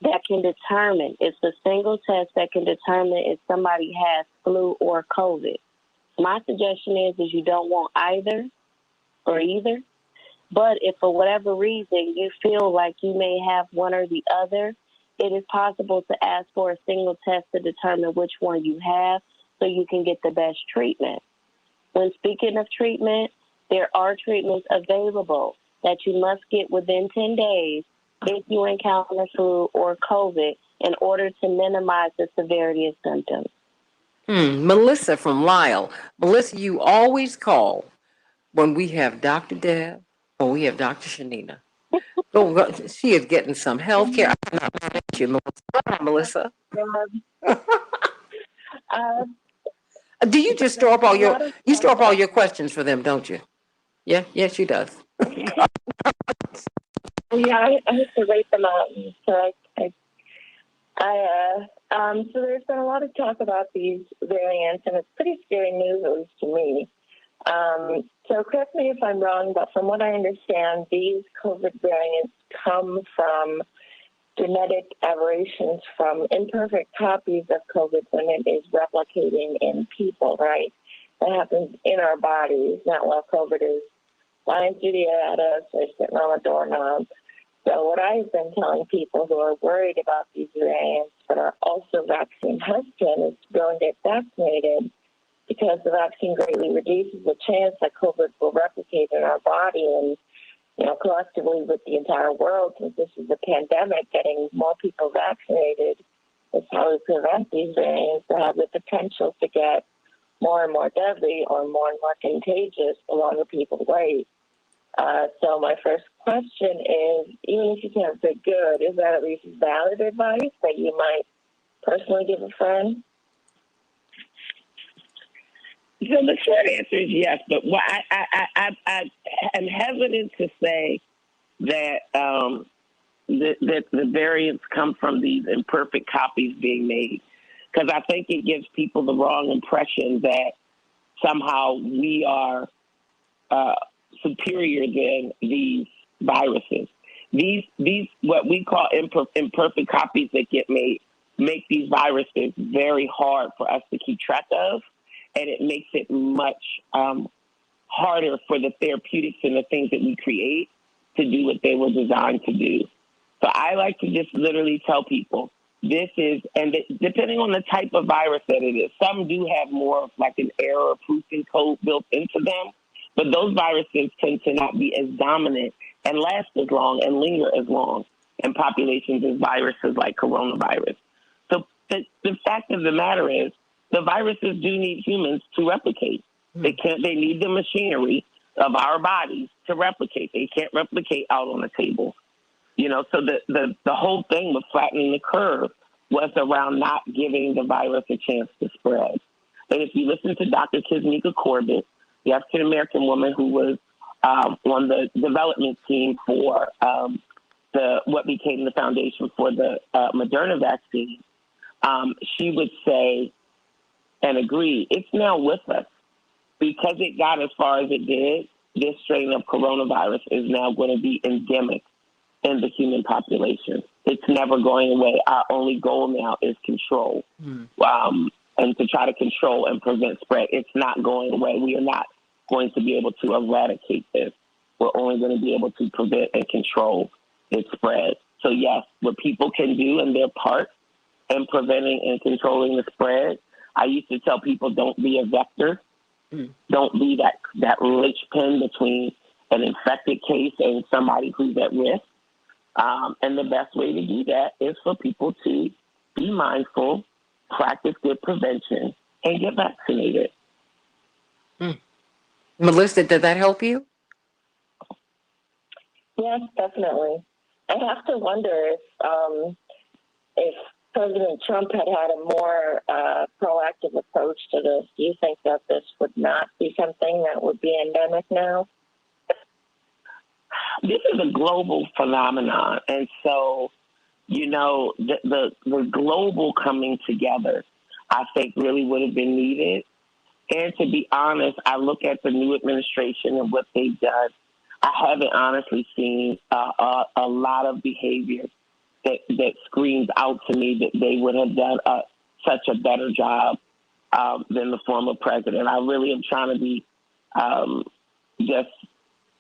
that can determine. It's a single test that can determine if somebody has flu or COVID. My suggestion is you don't want either or either. But if for whatever reason you feel like you may have one or the other, it is possible to ask for a single test to determine which one you have so you can get the best treatment. When speaking of treatment, there are treatments available that you must get within 10 days if you encounter flu or COVID in order to minimize the severity of symptoms. Melissa from Lyle. Melissa, you always call when we have Dr. Deb or we have Dr. Shanina. Go. She is getting some health care. I'm not mad at you, Melissa. Do you just store up all your questions for them, don't you? Yeah, yes, she does. Yeah, I have to rate them out. So so there's been a lot of talk about these variants, and it's pretty scary news, at least to me. So correct me if I'm wrong, but from what I understand, these COVID variants come from genetic aberrations from imperfect copies of COVID when it is replicating in people, right? That happens in our bodies, not while COVID is flying through the air at us or sitting on a doorknob. So what I've been telling people who are worried about these variants but are also vaccine hesitant is to go and get vaccinated, because the vaccine greatly reduces the chance that COVID will replicate in our body. And, collectively with the entire world, since this is a pandemic, getting more people vaccinated is how we prevent these variants to have the potential to get more and more deadly or more and more contagious the longer people wait. So my first question is, even if you can't say good, is that at least valid advice that you might personally give a friend? So the short answer is yes, but I am hesitant to say that that the variants come from these imperfect copies being made, because I think it gives people the wrong impression that somehow we are superior than these viruses. These what we call imperfect copies that get made make these viruses very hard for us to keep track of, and it makes it much harder for the therapeutics and the things that we create to do what they were designed to do. So I like to just literally tell people this is, and depending on the type of virus that it is, some do have more of like an error-proofing code built into them, but those viruses tend to not be as dominant and last as long and linger as long in populations as viruses like coronavirus. So the fact of the matter is, the viruses do need humans to replicate. They need the machinery of our bodies to replicate. They can't replicate out on the table. So the whole thing with flattening the curve was around not giving the virus a chance to spread. And if you listen to Dr. Kisnika Corbett, the African-American woman who was on the development team for what became the foundation for the Moderna vaccine, she would say and agree, it's now with us. Because it got as far as it did, this strain of coronavirus is now going to be endemic in the human population. It's never going away. Our only goal now is control, and to try to control and prevent spread. It's not going away. We are not going to be able to eradicate this. We're only going to be able to prevent and control its spread. So yes, what people can do in their part in preventing and controlling the spread, I used to tell people, don't be a vector. Don't be that linchpin between an infected case and somebody who's at risk. And the best way to do that is for people to be mindful, practice good prevention, and get vaccinated. Melissa, did that help you? Yes, definitely. I have to wonder if President Trump had a more proactive approach to this. Do you think that this would not be something that would be endemic now? This is a global phenomenon, and so the global coming together, I think, really would have been needed. And to be honest, I look at the new administration and what they've done. I haven't honestly seen a lot of behavior that screams out to me that they would have done such a better job than the former president. I really am trying to be just,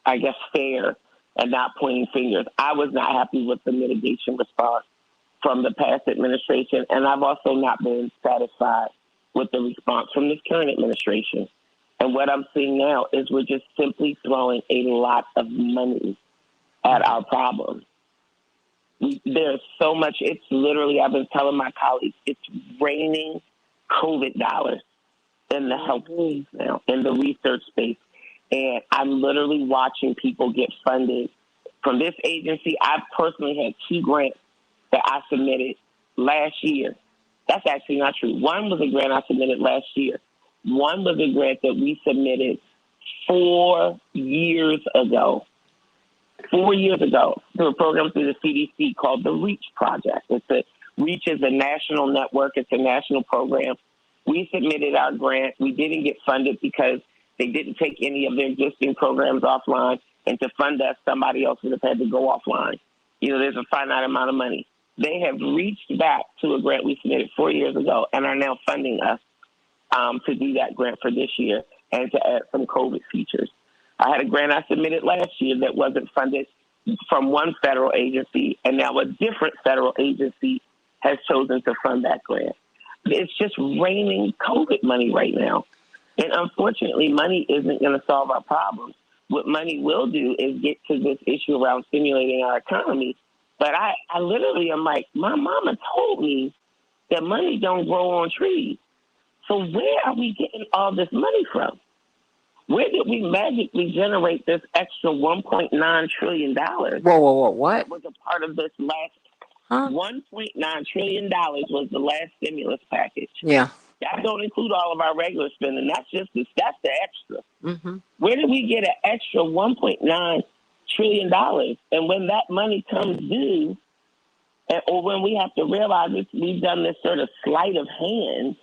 I guess, fair and not pointing fingers. I was not happy with the mitigation response from the past administration, and I've also not been satisfied with the response from this current administration. And what I'm seeing now is we're just simply throwing a lot of money at our problems. There's so much. It's literally, I've been telling my colleagues, it's raining COVID dollars in the health space now, in the research space. And I'm literally watching people get funded from this agency. I personally had 2 grants that I submitted last year. That's actually not true. One was a grant I submitted last year. One was a grant that we submitted 4 years ago. 4 years ago, through a program through the CDC called the REACH Project. REACH is a national network. It's a national program. We submitted our grant. We didn't get funded because they didn't take any of their existing programs offline. And to fund us, somebody else would have had to go offline. There's a finite amount of money. They have reached back to a grant we submitted 4 years ago and are now funding us to do that grant for this year and to add some COVID features. I had a grant I submitted last year that wasn't funded from one federal agency, and now a different federal agency has chosen to fund that grant. It's just raining COVID money right now. And unfortunately, money isn't going to solve our problems. What money will do is get to this issue around stimulating our economy. But I literally am like, my mama told me that money don't grow on trees. So where are we getting all this money from? Where did we magically generate this extra $1.9 trillion? Whoa, what? That was a part of this last $1.9 trillion was the last stimulus package. Yeah. That don't include all of our regular spending. That's the extra. Mm-hmm. Where did we get an extra $1.9 trillion? And when that money comes due, or when we have to realize we've done this sort of sleight of hand,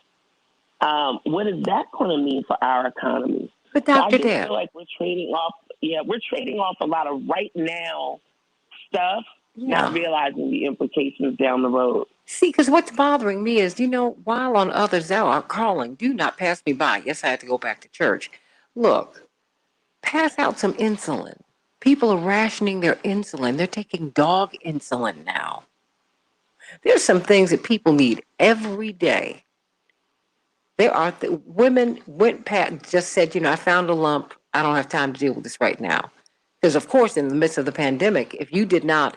what is that going to mean for our economy? But Dr. I just Deb, feel like we're trading off a lot of right now stuff, not realizing the implications down the road. See, because what's bothering me is, while on others thou art calling, do not pass me by. Yes, I had to go back to church. Look, pass out some insulin. People are rationing their insulin. They're taking dog insulin now. There's some things that people need every day. There are women went past, just said, I found a lump. I don't have time to deal with this right now. Because, of course, in the midst of the pandemic, if you did not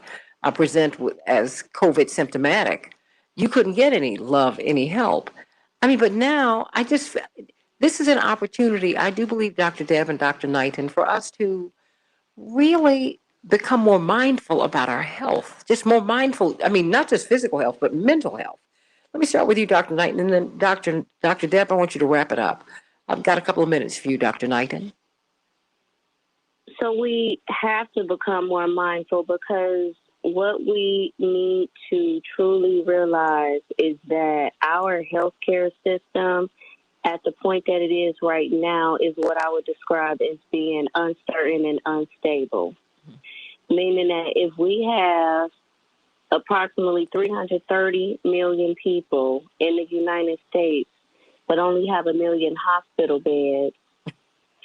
present as COVID symptomatic, you couldn't get any love, any help. But now this is an opportunity, I do believe, Dr. Deb and Dr. Knighton, for us to really become more mindful about our health, just more mindful. Not just physical health, but mental health. Let me start with you, Dr. Knighton, and then Dr. Deb, I want you to wrap it up. I've got a couple of minutes for you, Dr. Knighton. So we have to become more mindful, because what we need to truly realize is that our healthcare system, at the point that it is right now, is what I would describe as being uncertain and unstable. Meaning that if we have approximately 330 million people in the United States, but only have 1 million hospital beds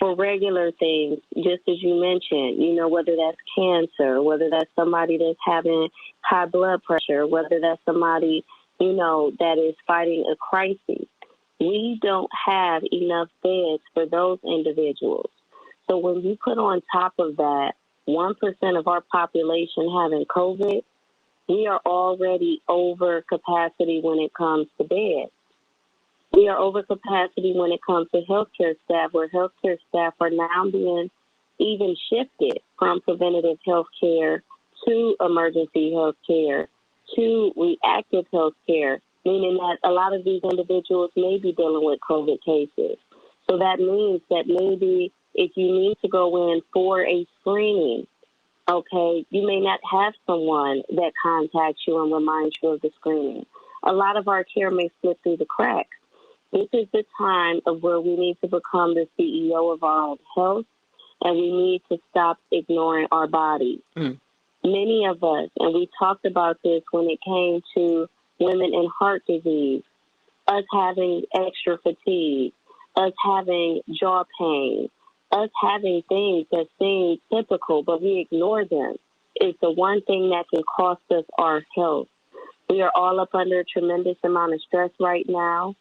for regular things, just as you mentioned, whether that's cancer, whether that's somebody that's having high blood pressure, whether that's somebody, that is fighting a crisis. We don't have enough beds for those individuals. So when you put on top of that 1% of our population having COVID, we are already over capacity when it comes to beds. We are over capacity when it comes to healthcare staff, where healthcare staff are now being even shifted from preventative healthcare to emergency healthcare to reactive healthcare, meaning that a lot of these individuals may be dealing with COVID cases. So that means that maybe if you need to go in for a screening, okay, you may not have someone that contacts you and reminds you of the screening. A lot of our care may slip through the cracks. This is the time of where we need to become the CEO of our own health, and we need to stop ignoring our bodies. many of us, and we talked about this when it came to women in heart disease, us having extra fatigue, us having jaw pain, us having things that seem typical, but we ignore them, is the one thing that can cost us our health. We are all up under a tremendous amount of stress right now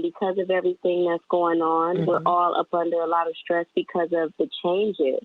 because of everything that's going on. We're all up under a lot of stress because of the changes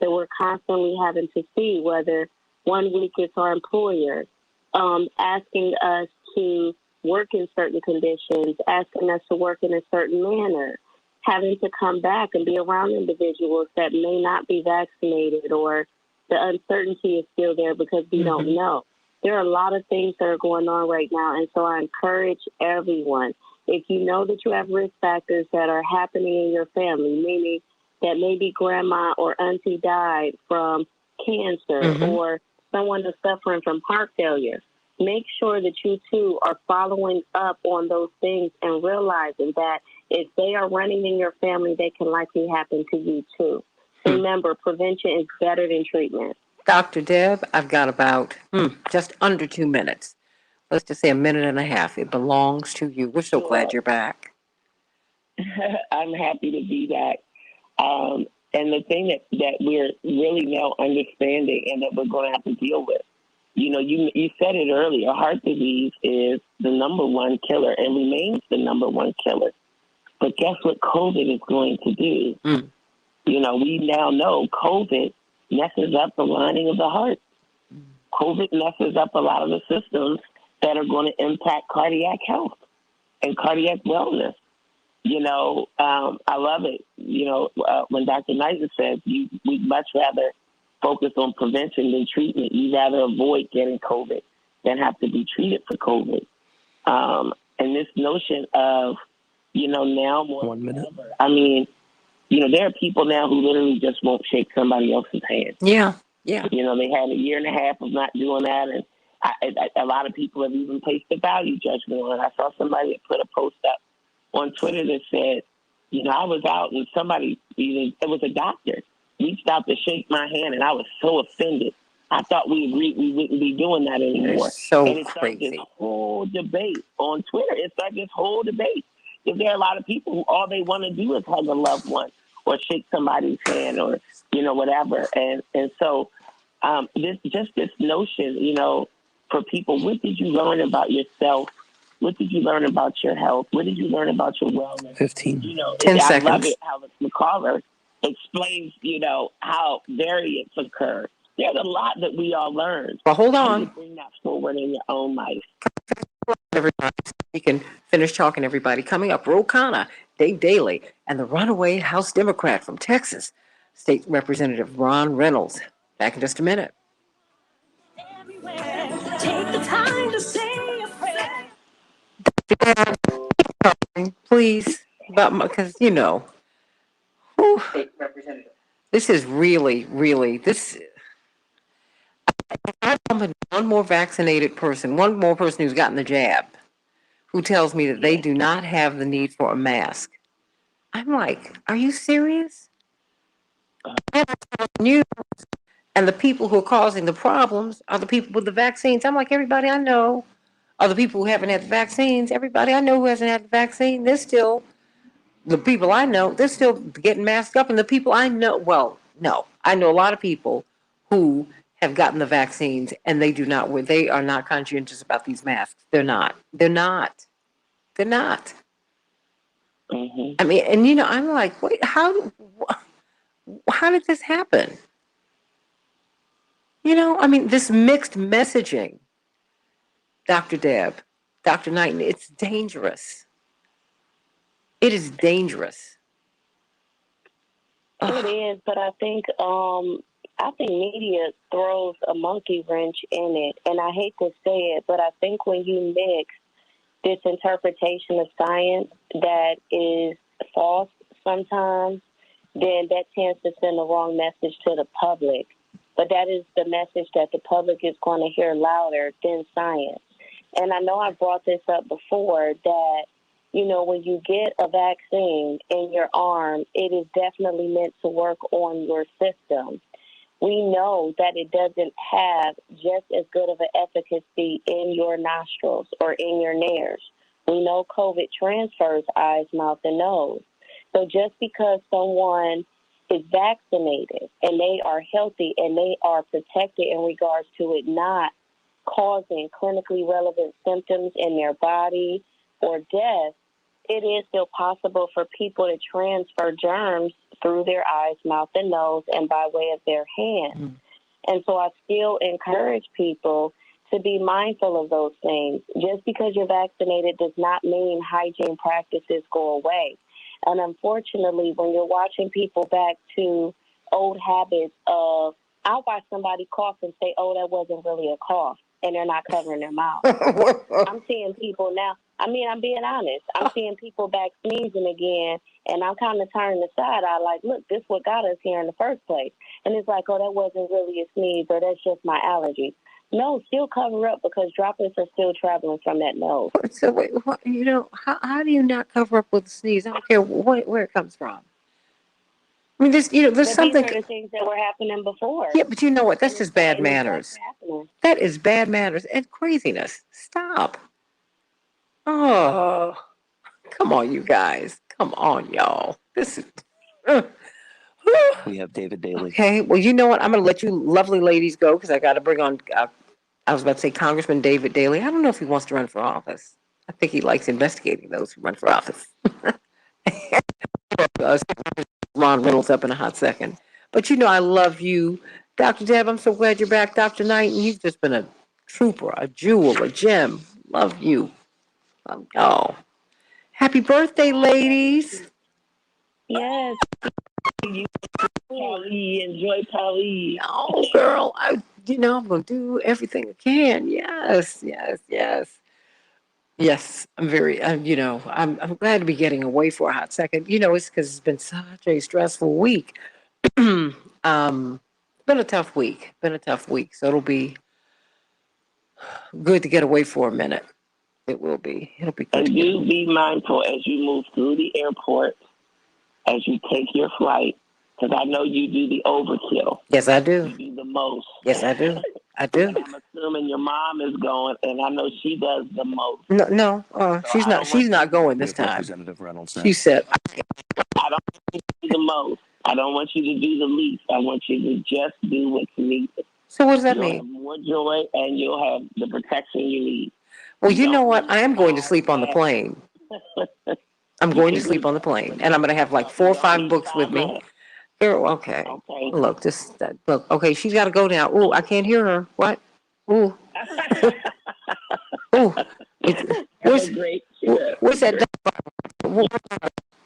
that we're constantly having to see, whether one week it's our employer asking us to work in certain conditions, asking us to work in a certain manner, having to come back and be around individuals that may not be vaccinated, or the uncertainty is still there because we don't know. There are a lot of things that are going on right now, and so I encourage everyone, if you know that you have risk factors that are happening in your family, meaning that maybe grandma or auntie died from cancer or someone is suffering from heart failure, make sure that you too are following up on those things and realizing that if they are running in your family, they can likely happen to you too. Remember, prevention is better than treatment. Dr. Deb, I've got about just under 2 minutes. Let's just say a minute and a half. It belongs to you. We're so glad you're back. I'm happy to be back. And the thing that we're really now understanding and that we're going to have to deal with, you said it earlier, heart disease is the number one killer and remains the number one killer. But guess what COVID is going to do? We now know COVID messes up the lining of the heart. COVID messes up a lot of the systems that are going to impact cardiac health and cardiac wellness. I love it. When Dr. Knighton says we'd much rather focus on prevention than treatment. You'd rather avoid getting COVID than have to be treated for COVID. And this notion of, now more 1 minute. than ever, I mean, there are people now who literally just won't shake somebody else's hand. Yeah. They had a year and a half of not doing that, and a lot of people have even placed a value judgment on it. I saw somebody that put a post up on Twitter that said, I was out and somebody, it was a doctor, reached out to shake my hand, and I was so offended. I thought we agreed we wouldn't be doing that anymore. It's so and it started crazy. This whole debate on Twitter. It started this whole debate. Because there are a lot of people who all they want to do is hug a loved one or shake somebody's hand or, whatever. And so this notion, for people, what did you learn about yourself? What did you learn about your health? What did you learn about your wellness? 15. 10 I seconds. love it how the caller explains, how variants occur. There's a lot that we all learned. Well, hold How do on. you bring that forward in your own life? Everybody, you can finish talking, everybody. Coming up, Ro Khanna, Dave Daly, and the runaway House Democrat from Texas, State Representative Ron Reynolds. Back in just a minute. Take the time to say a prayer. Please, because this is really this. I've one more vaccinated person, one more person who's gotten the jab, who tells me that they do not have the need for a mask. I'm like, are you serious? And the people who are causing the problems are the people with the vaccines. I'm like, everybody I know are the people who haven't had the vaccines. Everybody I know who hasn't had the vaccine, they're still, the people I know, they're still getting masked up. And the people I know, well, no, I know a lot of people who have gotten the vaccines and they are not conscientious about these masks. They're not. I mean, and I'm like, wait, how did this happen? This mixed messaging, Dr. Deb, Dr. Knighton, it's dangerous. It is dangerous. It is, but I think media throws a monkey wrench in it, and I hate to say it, but I think when you mix this interpretation of science that is false sometimes, then that tends to send the wrong message to the public. But that is the message that the public is going to hear louder than science. And I know I brought this up before that, when you get a vaccine in your arm, it is definitely meant to work on your system. we know that it doesn't have just as good of an efficacy in your nostrils or in your nares. We know COVID transfers eyes, mouth, and nose. So just because someone is vaccinated and they are healthy and they are protected in regards to it not causing clinically relevant symptoms in their body or death, it is still possible for people to transfer germs through their eyes, mouth, and nose and by way of their hands. Mm. And so I still encourage people to be mindful of those things. Just because you're vaccinated does not mean hygiene practices go away. And unfortunately, when you're watching people back to old habits of, I'll watch somebody cough and say, oh, that wasn't really a cough, and they're not covering their mouth. I'm seeing people now, I'm being honest. I'm seeing people back sneezing again, and I'm kind of turning the side eye like, look, this is what got us here in the first place. And it's like, oh, that wasn't really a sneeze, or that's just my allergy. No, still cover up because droplets are still traveling from that nose. So, wait, how do you not cover up with a sneeze? I don't care where it comes from. I mean, there's something. These are the things that were happening before. Yeah, but you know what? That's just bad manners. That is bad manners and craziness. Stop. Oh, come on, you guys. Come on, y'all. This is. We have David Daly. Okay, well, you know what? I'm going to let you lovely ladies go because I got to bring on, I was about to say Congressman David Daly. I don't know if he wants to run for office. I think he likes investigating those who run for office. Ron Reynolds up in a hot second. But I love you. Dr. Deb, I'm so glad you're back. Dr. Knight, you've just been a trooper, a jewel, a gem. Love you. Oh. Happy birthday, ladies. Yes. Polly, enjoy Polly. Oh, girl, I'm going to do everything I can. Yes. Yes, I'm very, I'm glad to be getting away for a hot second. It's because it's been such a stressful week. Been a tough week. So it'll be good to get away for a minute. It will be. It'll be good. And you be mindful as you move through the airport, as you take your flight, because I know you do the overkill. Yes, I do. You do the most. Yes, I do. I do. I'm assuming your mom is going, and I know she does the most. No, she's not. She's not going this time. Representative Reynolds. She said, "I don't want you to do the most. I don't want you to do the least. I want you to just do what's needed." So what does that you'll mean? Have more joy, and you'll have the protection you need. Well, you know what? I am going to sleep on the plane. I'm going to sleep on the plane, and I'm going to have like 4 or 5 books with me. Girl, okay. Look, look. Okay, she's got to go now. Ooh, I can't hear her. What? Ooh. Ooh. Where's that?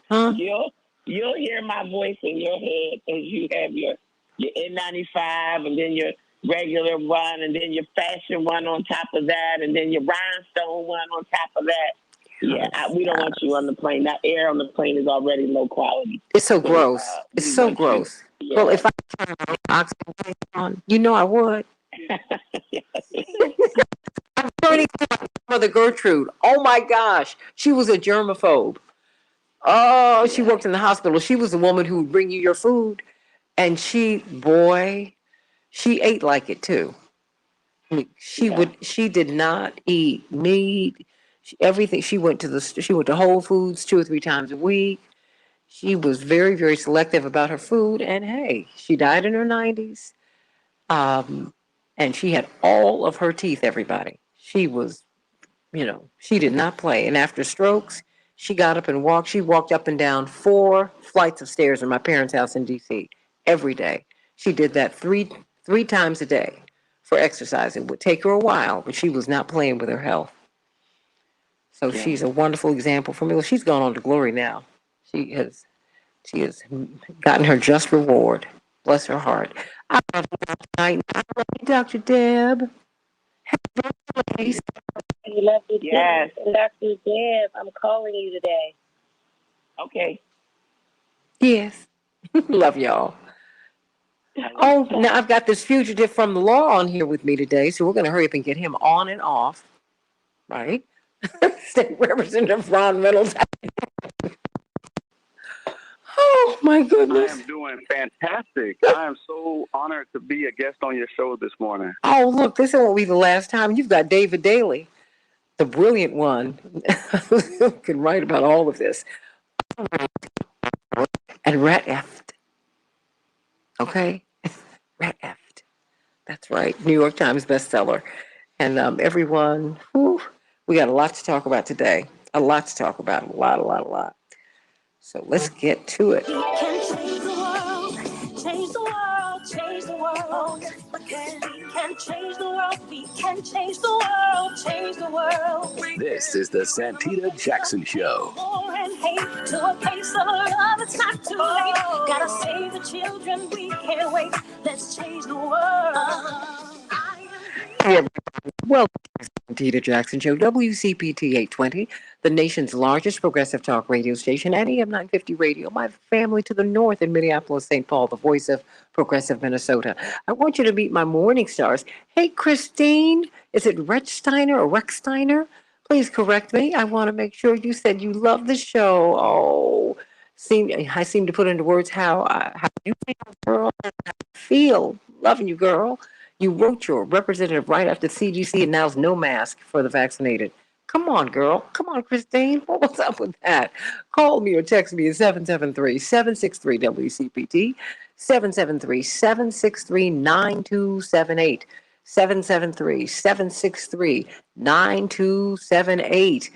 Huh? You'll hear my voice in your head as you have your N95 and then your regular one and then your fashion one on top of that and then your rhinestone one on top of that. Yeah, we don't want you on the plane. That air on the plane is already low quality. It's so gross. It's so gross. Yeah. Well, if I turn my oxygen on, I would. I'm turning to my mother Gertrude. Oh my gosh, she was a germaphobe. Oh, she worked in the hospital. She was the woman who would bring you your food, and she ate like it too. I mean, she did not eat meat. Everything. She went to Whole Foods 2 or 3 times a week. She was very, very selective about her food. And hey, she died in her 90s. And she had all of her teeth, everybody. She was, she did not play. And after strokes, she got up and walked. She walked up and down 4 flights of stairs in my parents' house in D.C. every day. She did that three times a day for exercise. It would take her a while, but she was not playing with her health. So she's a wonderful example for me. Well, she's gone on to glory now. She has gotten her just reward. Bless her heart. I love you, Dr. Deb. I love you, yes. Dr. Deb, I'm calling you today. Okay. Yes. Love y'all. Oh, now I've got this fugitive from the law on here with me today, so we're going to hurry up and get him on and off. Right? State Representative Ron Reynolds. Oh, Oh, my goodness. I am doing fantastic. I am so honored to be a guest on your show this morning. Oh, look, this won't be the last time. You've got David Daly, the brilliant one, who can write about all of this. And Rat Effed. Okay? Rat Effed. That's right. New York Times bestseller. And everyone, whew, we got a lot to talk about today. A lot to talk about. A lot. So let's get to it. We can change the world, change the world, change the world. We can change the world, we can change the world, change the world. This is the Santita Jackson Show. War and hate to a place of love, it's not too late. Gotta save the children, we can't wait. Let's change the world. Hey, welcome to the Santita Jackson Show, WCPT 820, the nation's largest progressive talk radio station, and AM 950 Radio. My family to the north in Minneapolis, St. Paul, the voice of progressive Minnesota. I want you to meet my morning stars. Hey, Christine, is it Rechsteiner or Rexsteiner? Please correct me. I want to make sure you said you love the show. Oh, I seem to put into words how you feel, girl. How I feel. Loving you, girl. You wrote your representative right after CDC and now's no mask for the vaccinated. Come on, girl. Come on, Christine. What's up with that? Call me or text me at 773-763-WCPT, 773-763-9278, 773-763-9278.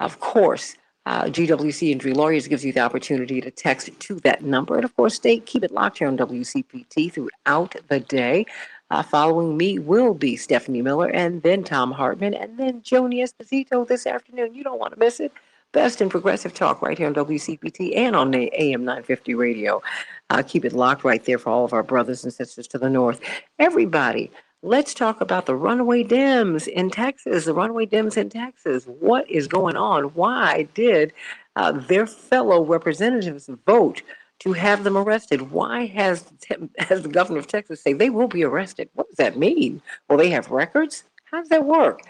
Of course, GWC Injury Lawyers gives you the opportunity to text to that number. And of course, keep it locked here on WCPT throughout the day. Following me will be Stephanie Miller and then Tom Hartman and then Joni Esposito this afternoon. You don't want to miss it. Best in progressive talk right here on WCPT and on the AM 950 radio. Keep it locked right there for all of our brothers and sisters to the north. Everybody, let's talk about the runaway Dems in Texas. The runaway Dems in Texas. What is going on? Why did their fellow representatives vote to have them arrested? Why has the governor of Texas say they will be arrested? What does that mean? Will they have records? How does that work?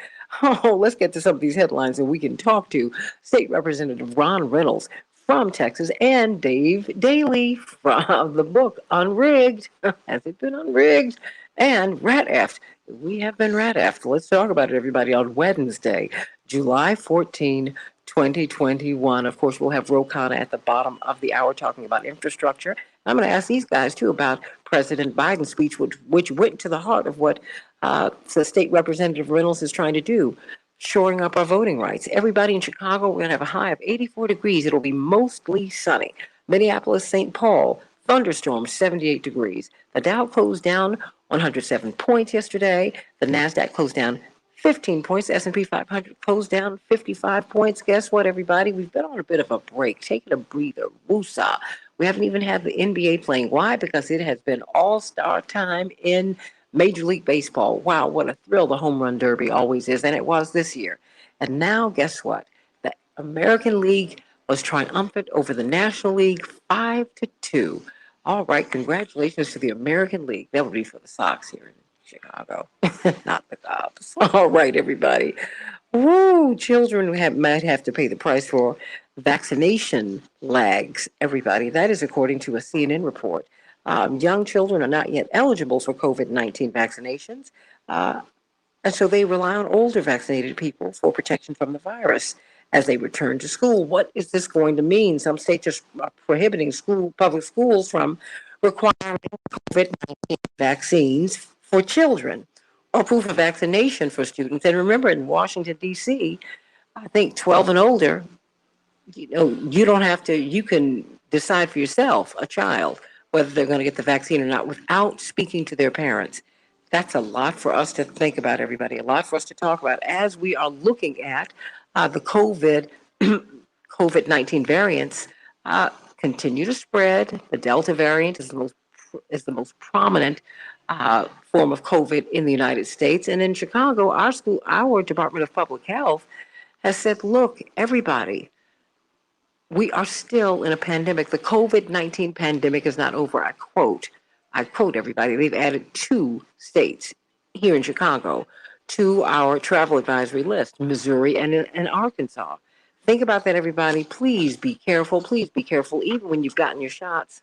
Oh, let's get to some of these headlines, and we can talk to State Representative Ron Reynolds from Texas and Dave Daly from the book Unrigged. Has it been unrigged? And Rat Effed. We have been Rat Effed. Let's talk about it, everybody, on Wednesday, July 14, 2021. Of course, we'll have Rokana at the bottom of the hour talking about infrastructure. I'm going to ask these guys, too, about President Biden's speech, which went to the heart of what the State Representative Reynolds is trying to do, shoring up our voting rights. Everybody in Chicago, we're going to have a high of 84 degrees. It'll be mostly sunny. Minneapolis, St. Paul, thunderstorms, 78 degrees. The Dow closed down 107 points yesterday. The NASDAQ closed down 15 points. S&P 500 closed down 55 points. Guess what, everybody? We've been on a bit of a break, taking a breather. Woosah. We haven't even had the NBA playing. Why? Because it has been all-star time in Major League Baseball. Wow, what a thrill the home run derby always is, and it was this year. And now, guess what? The American League was triumphant over the National League 5-2. All right, congratulations to the American League. That would be for the Sox here in Chicago, not the Cubs. All right, everybody. Woo, children might have to pay the price for vaccination lags, everybody. That is according to a CNN report. Young children are not yet eligible for COVID-19 vaccinations, and so they rely on older vaccinated people for protection from the virus as they return to school. What is this going to mean? Some states are prohibiting public schools from requiring COVID-19 vaccines for children or proof of vaccination for students. And remember, in Washington, D.C., I think 12 and older, you don't have to, you can decide for yourself, a child, whether they're going to get the vaccine or not without speaking to their parents. That's a lot for us to think about, everybody, a lot for us to talk about as we are looking at the COVID-19 variants continue to spread. The Delta variant is the most prominent form of COVID in the United States. And in Chicago, our Department of Public Health has said, look, everybody, we are still in a pandemic. The COVID-19 pandemic is not over. I quote everybody, they've added 2 states here in Chicago to our travel advisory list, Missouri and Arkansas. Think about that, everybody. Please be careful. Please be careful. Even when you've gotten your shots,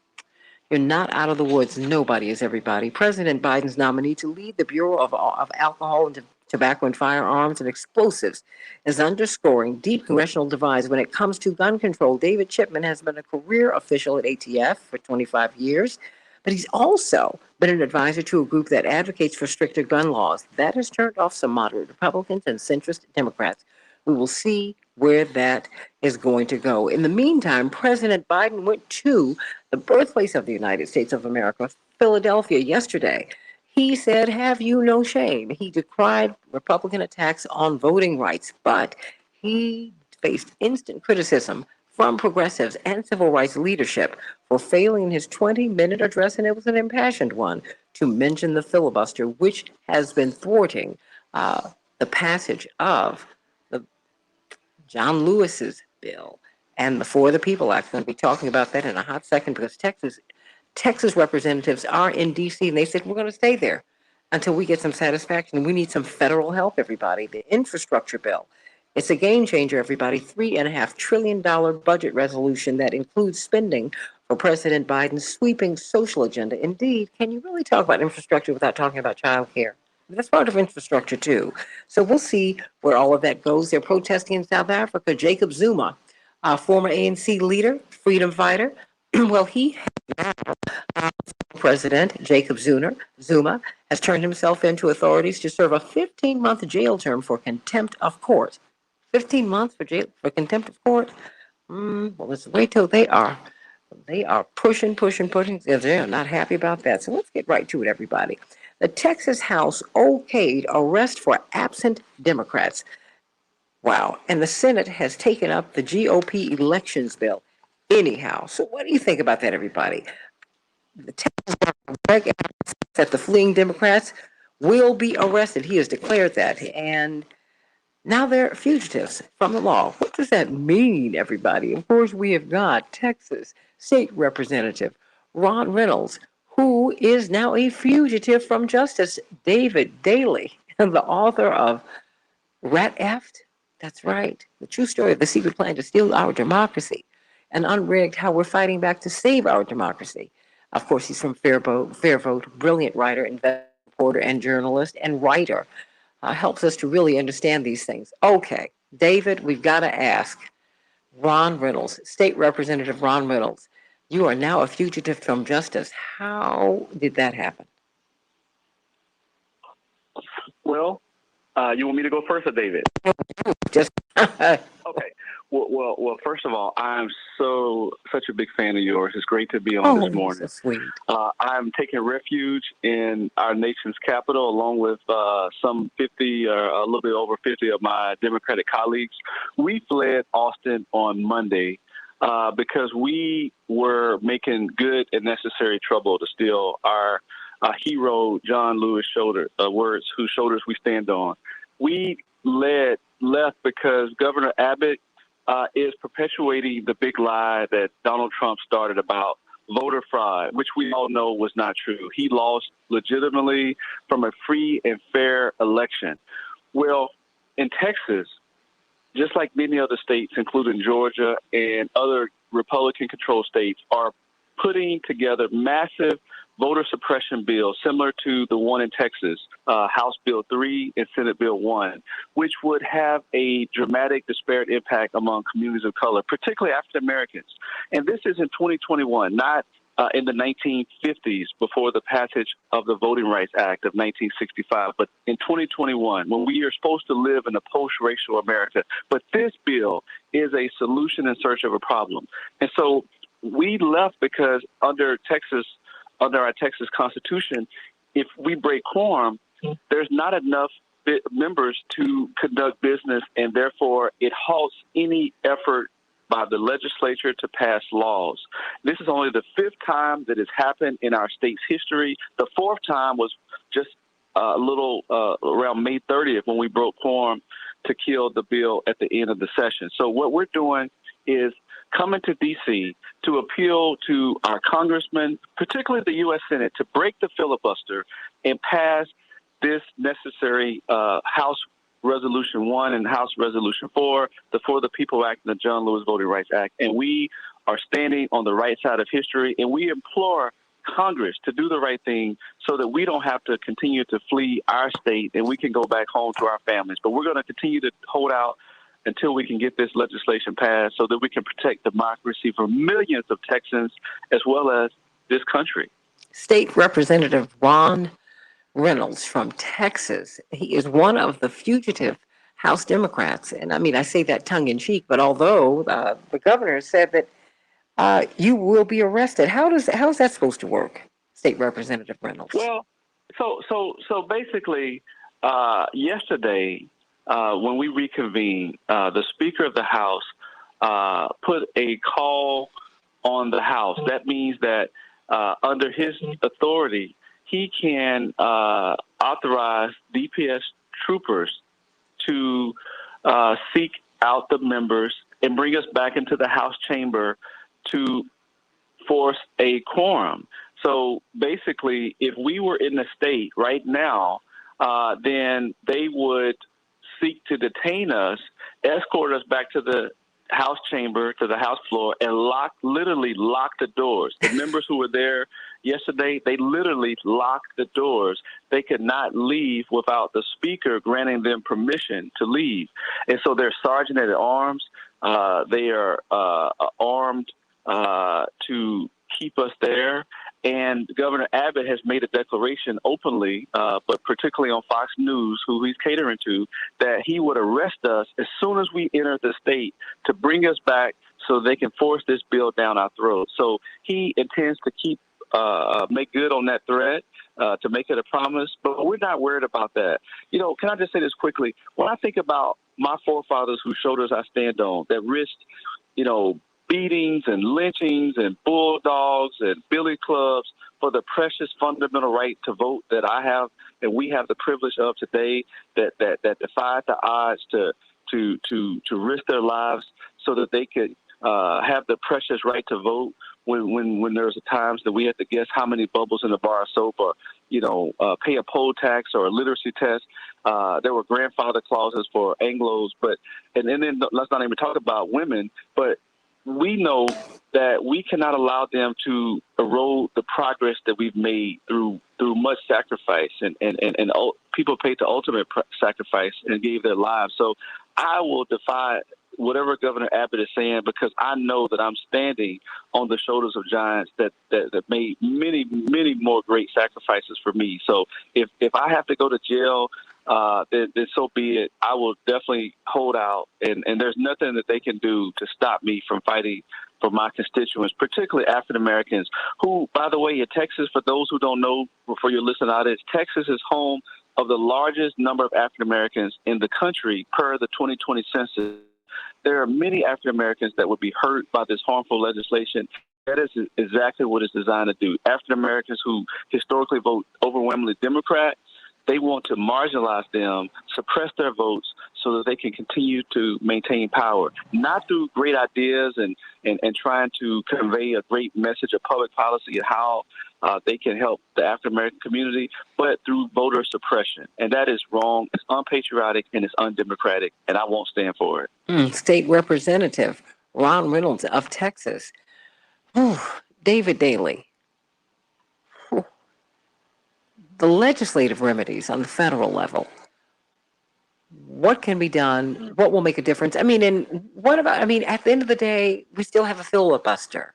you're not out of the woods. Nobody is everybody. President Biden's nominee to lead the Bureau of Alcohol and Tobacco and Firearms and Explosives is underscoring deep congressional divides when it comes to gun control. David Chipman has been a career official at ATF for 25 years, but he's also been an advisor to a group that advocates for stricter gun laws. That has turned off some moderate Republicans and centrist Democrats. We will see where that is going to go. In the meantime, President Biden went to the birthplace of the United States of America, Philadelphia, yesterday. He said, "Have you no shame?" He decried Republican attacks on voting rights, but he faced instant criticism from progressives and civil rights leadership for failing his 20-minute address, and it was an impassioned one, to mention the filibuster, which has been thwarting the passage of the John Lewis's bill and the For the People Act. I'm going to be talking about that in a hot second because Texas representatives are in D.C. and they said we're going to stay there until we get some satisfaction. We need some federal help, everybody. The infrastructure bill. It's a game changer, everybody. $3.5 trillion budget resolution that includes spending for President Biden's sweeping social agenda. Indeed, can you really talk about infrastructure without talking about child care? That's part of infrastructure, too. So we'll see where all of that goes. They're protesting in South Africa. Jacob Zuma, former ANC leader, freedom fighter, well, President Jacob Zuma has turned himself in to authorities to serve a 15-month jail term for contempt of court. 15 months for contempt of court? Well, let's wait till they are pushing. They're not happy about that. So let's get right to it, everybody. The Texas House okayed arrest for absent Democrats. Wow. And the Senate has taken up the GOP elections bill anyhow. So what do you think about that, everybody? The Texas Governor Greg Abbott said that the fleeing Democrats will be arrested. He has declared that. And now they're fugitives from the law. What does that mean, everybody? Of course, we have got Texas State Representative Ron Reynolds, who is now a fugitive from justice. David Daley, the author of Rat Aft. That's right. The true story of the secret plan to steal our democracy and unrigged how we're fighting back to save our democracy. Of course, he's from Fair Vote, brilliant writer, investigator, reporter, and journalist, and writer. Helps us to really understand these things. Okay, David, we've got to ask Ron Reynolds, State Representative Ron Reynolds, you are now a fugitive from justice. How did that happen? Well, you want me to go first or David? Just okay. Well. First of all, I'm such a big fan of yours. It's great to be on this morning. So sweet. I'm taking refuge in our nation's capital, along with some 50 or a little bit over 50 of my Democratic colleagues. We fled Austin on Monday because we were making good and necessary trouble to steal our hero John Lewis' words, whose shoulders we stand on. We left because Governor Abbott is perpetuating the big lie that Donald Trump started about voter fraud, which we all know was not true. He lost legitimately from a free and fair election. Well, in Texas, just like many other states, including Georgia and other Republican-controlled states, are putting together massive voter suppression bills similar to the one in Texas, House Bill 3 and Senate Bill 1, which would have a dramatic disparate impact among communities of color, particularly African Americans. And this is in 2021, not in the 1950s before the passage of the Voting Rights Act of 1965, but in 2021, when we are supposed to live in a post-racial America. But this bill is a solution in search of a problem. And so we left because under our Texas Constitution, if we break quorum, there's not enough members to conduct business, and therefore it halts any effort by the legislature to pass laws. This is only the fifth time that has happened in our state's history. The fourth time was just a little around May 30th when we broke quorum to kill the bill at the end of the session. So what we're doing is coming to D.C. to appeal to our congressmen, particularly the U.S. Senate, to break the filibuster and pass this necessary House Resolution 1 and House Resolution 4, the For the People Act and the John Lewis Voting Rights Act. And we are standing on the right side of history, and we implore Congress to do the right thing so that we don't have to continue to flee our state and we can go back home to our families. But we're going to continue to hold out until we can get this legislation passed so that we can protect democracy for millions of Texans as well as this country. State Representative Ron Reynolds from Texas. He is one of the fugitive House Democrats. And I mean, I say that tongue in cheek, but although the governor said that you will be arrested, how's that supposed to work, State Representative Reynolds? Well, so basically, yesterday, when we reconvened, the Speaker of the House put a call on the House. That means that under his authority, he can authorize DPS troopers to seek out the members and bring us back into the House chamber to force a quorum. So basically, if we were in the state right now, then they would seek to detain us, escort us back to the House chamber, to the House floor, and literally lock the doors. The members who were there yesterday, they literally locked the doors. They could not leave without the Speaker granting them permission to leave. And so they're sergeant at arms. They are armed to keep us there. And Governor Abbott has made a declaration openly, but particularly on Fox News, who he's catering to, that he would arrest us as soon as we enter the state to bring us back so they can force this bill down our throats. So he intends to make good on that threat, to make it a promise, but we're not worried about that. You know, can I just say this quickly? When I think about my forefathers whose shoulders I stand on, that risked, beatings and lynchings and bulldogs and billy clubs for the precious fundamental right to vote that I have and we have the privilege of today, that defied the odds to risk their lives so that they could have the precious right to vote when there's times that we have to guess how many bubbles in a bar of soap or pay a poll tax or a literacy test. There were grandfather clauses for Anglos, and then let's not even talk about women, but we know that we cannot allow them to erode the progress that we've made through much sacrifice, and people paid the ultimate sacrifice and gave their lives. So I will defy whatever Governor Abbott is saying, because I know that I'm standing on the shoulders of giants that made many, many more great sacrifices for me. So if I have to go to jail, then so be it. I will definitely hold out, and there's nothing that they can do to stop me from fighting for my constituents, particularly African Americans, who, by the way, in Texas, for those who don't know, before you listen out, Texas is home of the largest number of African Americans in the country per the 2020 census. There are many African Americans that would be hurt by this harmful legislation. That is exactly what it's designed to do. African Americans who historically vote overwhelmingly Democrat, they want to marginalize them, suppress their votes so that they can continue to maintain power, not through great ideas and trying to convey a great message of public policy and how they can help the African-American community, but through voter suppression. And that is wrong, it's unpatriotic, and it's undemocratic, and I won't stand for it. State Representative Ron Reynolds of Texas. David Daley. The legislative remedies on the federal level. What can be done? What will make a difference? And what about, at the end of the day, we still have a filibuster,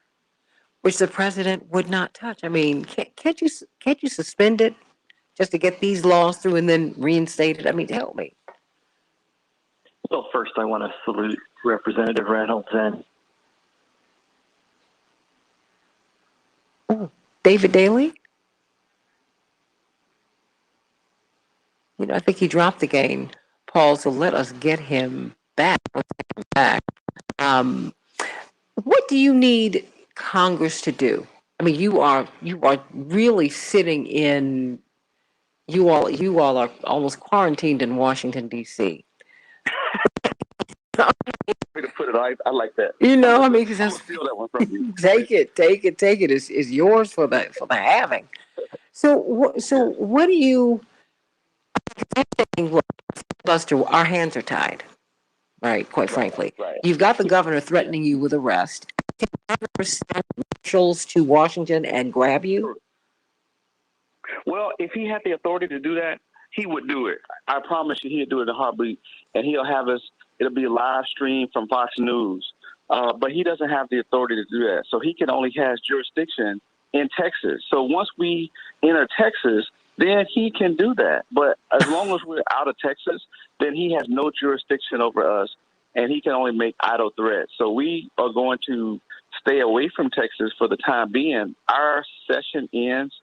which the president would not touch. Can't you suspend it just to get these laws through and then reinstate it? Help me. Well, first I want to salute Representative Reynolds and David Daley? I think he dropped the game, Paul, so let us get him back. Let's get him back. What do you need Congress to do? You are really sitting in, you all are almost quarantined in Washington, D.C. To put it, I like that. Because that's steal that one from you. Take it. It's yours for the having. So what do you Look, Buster, our hands are tied. Right, quite frankly. Right. You've got the governor threatening you with arrest. Can the governor send marshals to Washington and grab you? Well, if he had the authority to do that, he would do it. I promise you, he'd do it in a heartbeat, and he'll have us. It'll be a live stream from Fox News, but he doesn't have the authority to do that. So he can only has jurisdiction in Texas. So once we enter Texas, then he can do that. But as long as we're out of Texas, then he has no jurisdiction over us, and he can only make idle threats. So we are going to stay away from Texas for the time being. Our session ends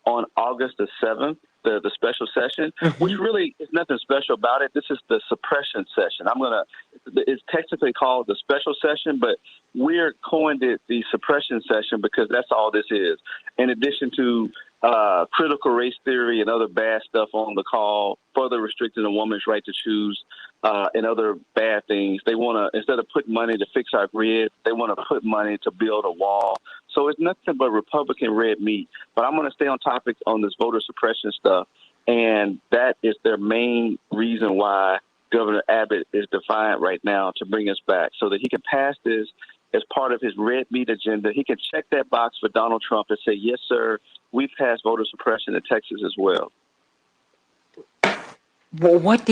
on August the 7th, the special session, which really is nothing special about it. This is the suppression session. It's technically called the special session, but we're coined it the suppression session because that's all this is. In addition to critical race theory and other bad stuff on the call, further restricting a woman's right to choose, and other bad things. They want to, instead of putting money to fix our grid, they want to put money to build a wall. So it's nothing but Republican red meat. But I'm going to stay on topic on this voter suppression stuff, and that is their main reason why Governor Abbott is defiant right now to bring us back, so that he can pass this as part of his red meat agenda. He can check that box for Donald Trump and say, yes, sir, we passed voter suppression in Texas as well. Well, what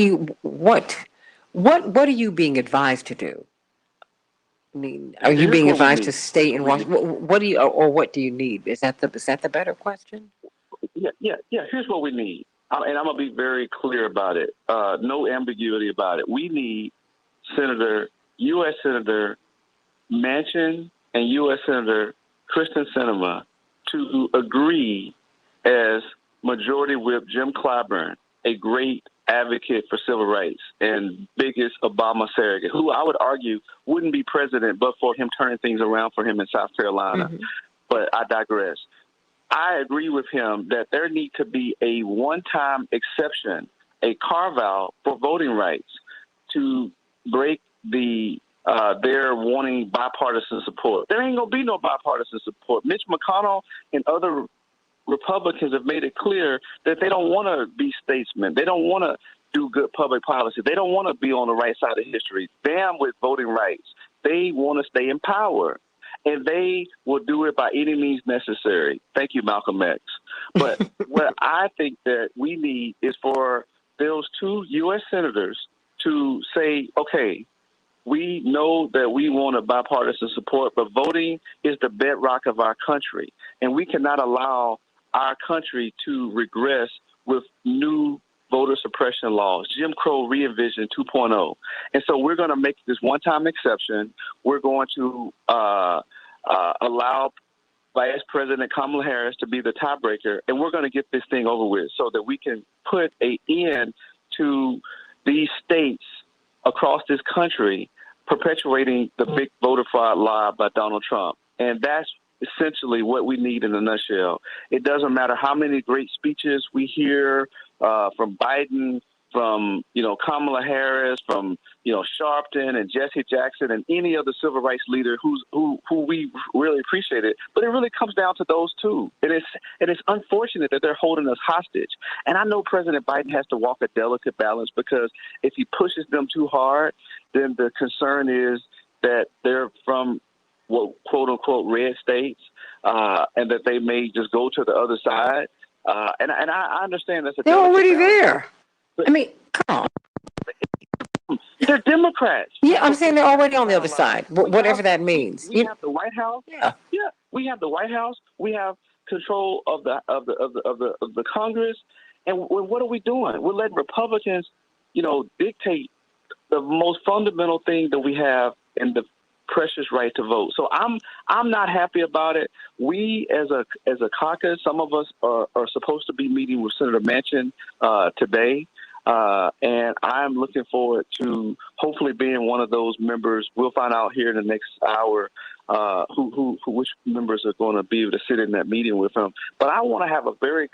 are you being advised to do? I mean, are you being advised to stay in Washington? What do you, or what do you need? Is that the better question? Yeah. Here's what we need, and I'm gonna be very clear about it. No ambiguity about it. We need U.S. Senator Manchin and U.S. Senator Kristen Sinema to agree as Majority Whip Jim Clyburn, a great advocate for civil rights and biggest Obama surrogate, who I would argue wouldn't be president but for him turning things around for him in South Carolina. But I digress. I agree with him that there need to be a one-time exception, a carve-out for voting rights to break their wanting bipartisan support. There ain't going to be no bipartisan support. Mitch McConnell and other Republicans have made it clear that they don't want to be statesmen. They don't want to do good public policy. They don't want to be on the right side of history. Damn with voting rights. They want to stay in power, and they will do it by any means necessary. Thank you, Malcolm X. But what I think that we need is for those two U.S. senators to say, okay, we know that we want a bipartisan support, but voting is the bedrock of our country, and we cannot allow our country to regress with new voter suppression laws, Jim Crow re-envision 2.0. And so we're going to make this one-time exception. We're going to allow Vice President Kamala Harris to be the tiebreaker, and we're going to get this thing over with so that we can put an end to these states across this country perpetuating the big voter fraud lie by Donald Trump. And that's essentially what we need in a nutshell. It doesn't matter how many great speeches we hear from Biden, from Kamala Harris, from Sharpton and Jesse Jackson and any other civil rights leader who we really appreciated. But it really comes down to those two. And it's unfortunate that they're holding us hostage. And I know President Biden has to walk a delicate balance, because if he pushes them too hard, then the concern is that they're from quote unquote red states, and that they may just go to the other side. And I understand that's they're already there. I mean, come on. They're Democrats. Yeah, I'm saying they're already on the other side, whatever that means. We have the White House. Yeah. We have the White House. We have control of the Congress. And what are we doing? We're letting Republicans, dictate the most fundamental thing that we have in the precious right to vote. So I'm not happy about it. We as a caucus, some of us are supposed to be meeting with Senator Manchin today. And I'm looking forward to hopefully being one of those members. We'll find out here in the next hour which members are going to be able to sit in that meeting with him. But I want to have a very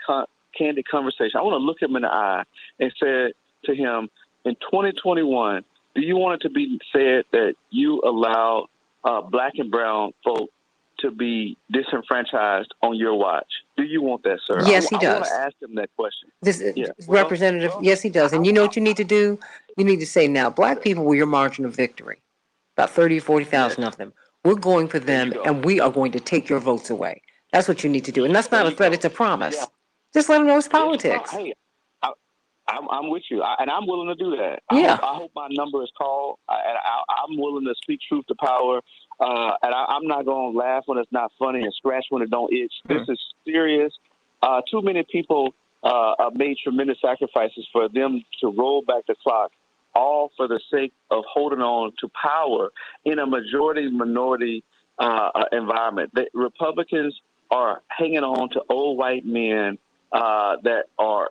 candid conversation. I want to look him in the eye and say to him, in 2021, do you want it to be said that you allow black and brown folk to be disenfranchised on your watch? Do you want that, sir? Yes, he I want does. to ask him that question. This Yeah. representative, yes, he does. And you know what you need to do? You need to say, now, black people were your margin of victory, about 30 or 40,000 of them. We're going for them, and we are going to take your votes away. That's what you need to do. And that's not a threat, it's a promise. Yeah. Just let them know it's politics. Hey, I'm with you, and I'm willing to do that. Yeah. I hope my number is called, and I'm willing to speak truth to power. And I'm not going to laugh when it's not funny and scratch when it don't itch. This is serious. Too many people made tremendous sacrifices for them to roll back the clock, all for the sake of holding on to power in a majority-minority environment. The Republicans are hanging on to old white men that are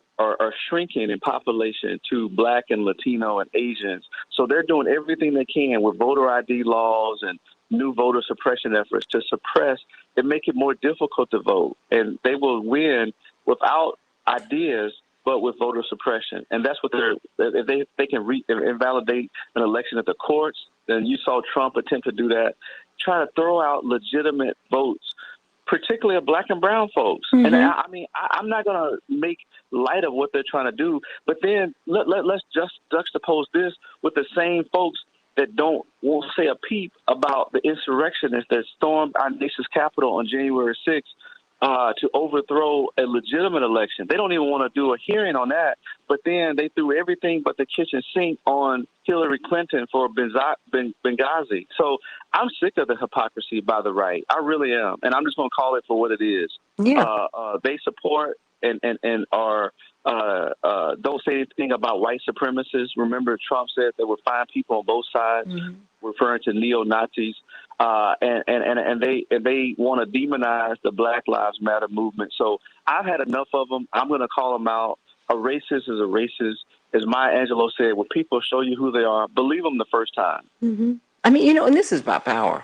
shrinking in population to Black and Latino and Asians. So they're doing everything they can with voter ID laws and new voter suppression efforts to suppress and make it more difficult to vote. And they will win without ideas, but with voter suppression. And that's what if they can invalidate an election at the courts, then you saw Trump attempt to do that, try to throw out legitimate votes, particularly of Black and brown folks. Mm-hmm. And I mean, I'm not going to make light of what they're trying to do, but then let's just juxtapose this with the same folks that won't say a peep about the insurrectionists that stormed our nation's capital on January 6th to overthrow a legitimate election. They don't even want to do a hearing on that, but then they threw everything but the kitchen sink on Hillary Clinton for Benghazi. So I'm sick of the hypocrisy by the right. I really am, and I'm just going to call it for what it is. Yeah. They support and are don't say anything about white supremacists. Remember, Trump said there were fine people on both sides, referring to neo-Nazis, and they want to demonize the Black Lives Matter movement. So I've had enough of them. I'm going to call them out. A racist is a racist. As Maya Angelou said, when people show you who they are, believe them the first time. Mm-hmm. I mean, you know, and this is about power,